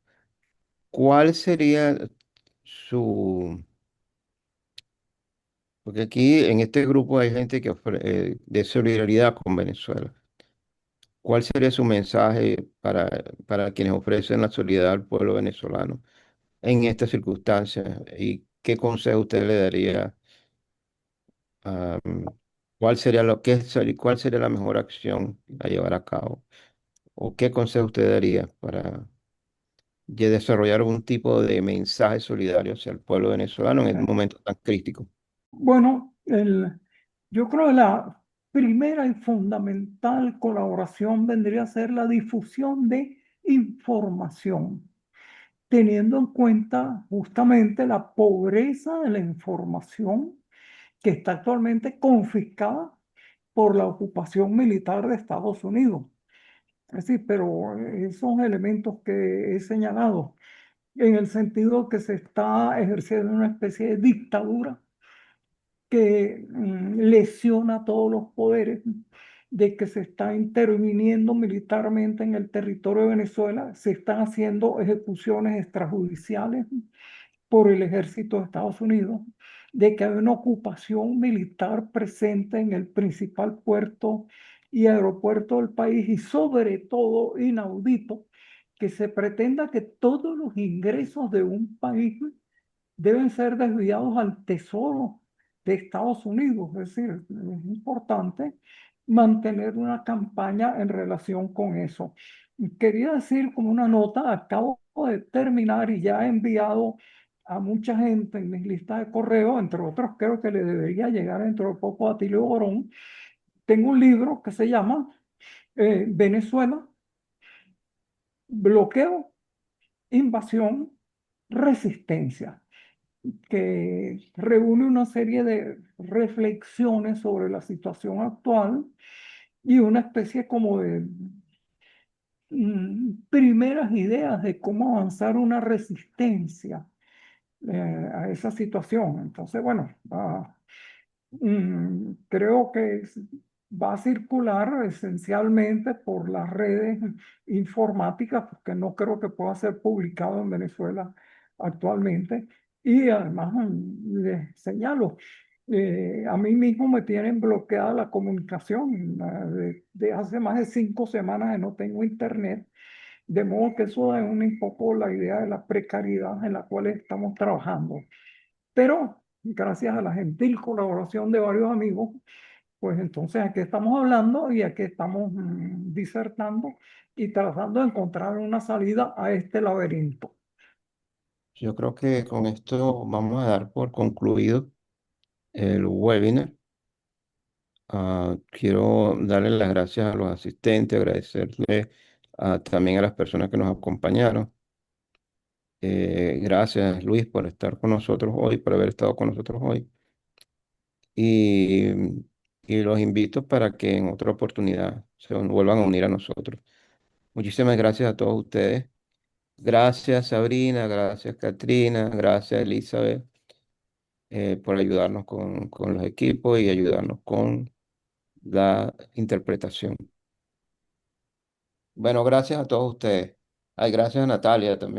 ¿cuál sería su... Porque aquí en este grupo hay gente de solidaridad con Venezuela. ¿Cuál sería su mensaje para quienes ofrecen la solidaridad al pueblo venezolano en estas circunstancias? ¿Y qué consejo usted le daría? am, ¿Cuál sería la mejor acción a llevar a cabo? ¿O qué consejo usted daría para desarrollar un tipo de mensaje solidario hacia el pueblo venezolano en este momento tan crítico? Bueno, yo creo que la primera y fundamental colaboración vendría a ser la difusión de información, teniendo en cuenta justamente la pobreza de la información que está actualmente confiscada por la ocupación militar de Estados Unidos. Es decir, pero esos elementos que he señalado, en el sentido que se está ejerciendo una especie de dictadura que lesiona todos los poderes, de que se está interviniendo militarmente en el territorio de Venezuela, se están haciendo ejecuciones extrajudiciales por el ejército de Estados Unidos, de que hay una ocupación militar presente en el principal puerto y aeropuerto del país y sobre todo inaudito que se pretenda que todos los ingresos de un país deben ser desviados al tesoro de Estados Unidos. Es decir, es importante mantener una campaña en relación con eso. Quería decir como una nota, acabo de terminar y ya he enviado a mucha gente en mis listas de correo, entre otros creo que le debería llegar dentro de poco a Atilio Borón. Tengo un libro que se llama Venezuela, bloqueo, invasión, resistencia, que reúne una serie de reflexiones sobre la situación actual y una especie como de primeras ideas de cómo avanzar una resistencia a esa situación. Entonces, bueno, creo que va a circular esencialmente por las redes informáticas, porque no creo que pueda ser publicado en Venezuela actualmente. Y además, les señalo, a mí mismo me tienen bloqueada la comunicación de hace más de 5 semanas que no tengo internet, de modo que eso es un poco la idea de la precariedad en la cual estamos trabajando. Pero gracias a la gentil colaboración de varios amigos, pues entonces aquí estamos hablando y aquí estamos disertando y tratando de encontrar una salida a este laberinto. Yo creo que con esto vamos a dar por concluido el webinar. Quiero darle las gracias a los asistentes, agradecerle también a las personas que nos acompañaron. Gracias, Luis, por estar con nosotros hoy, por haber estado con nosotros hoy. Y, y los invito para que en otra oportunidad se vuelvan a unir a nosotros. Muchísimas gracias a todos ustedes. Gracias, Sabrina, gracias, Katrina, gracias, Elizabeth. por ayudarnos con los equipos y ayudarnos con la interpretación. Bueno, gracias a todos ustedes. Ay, gracias a Natalia también.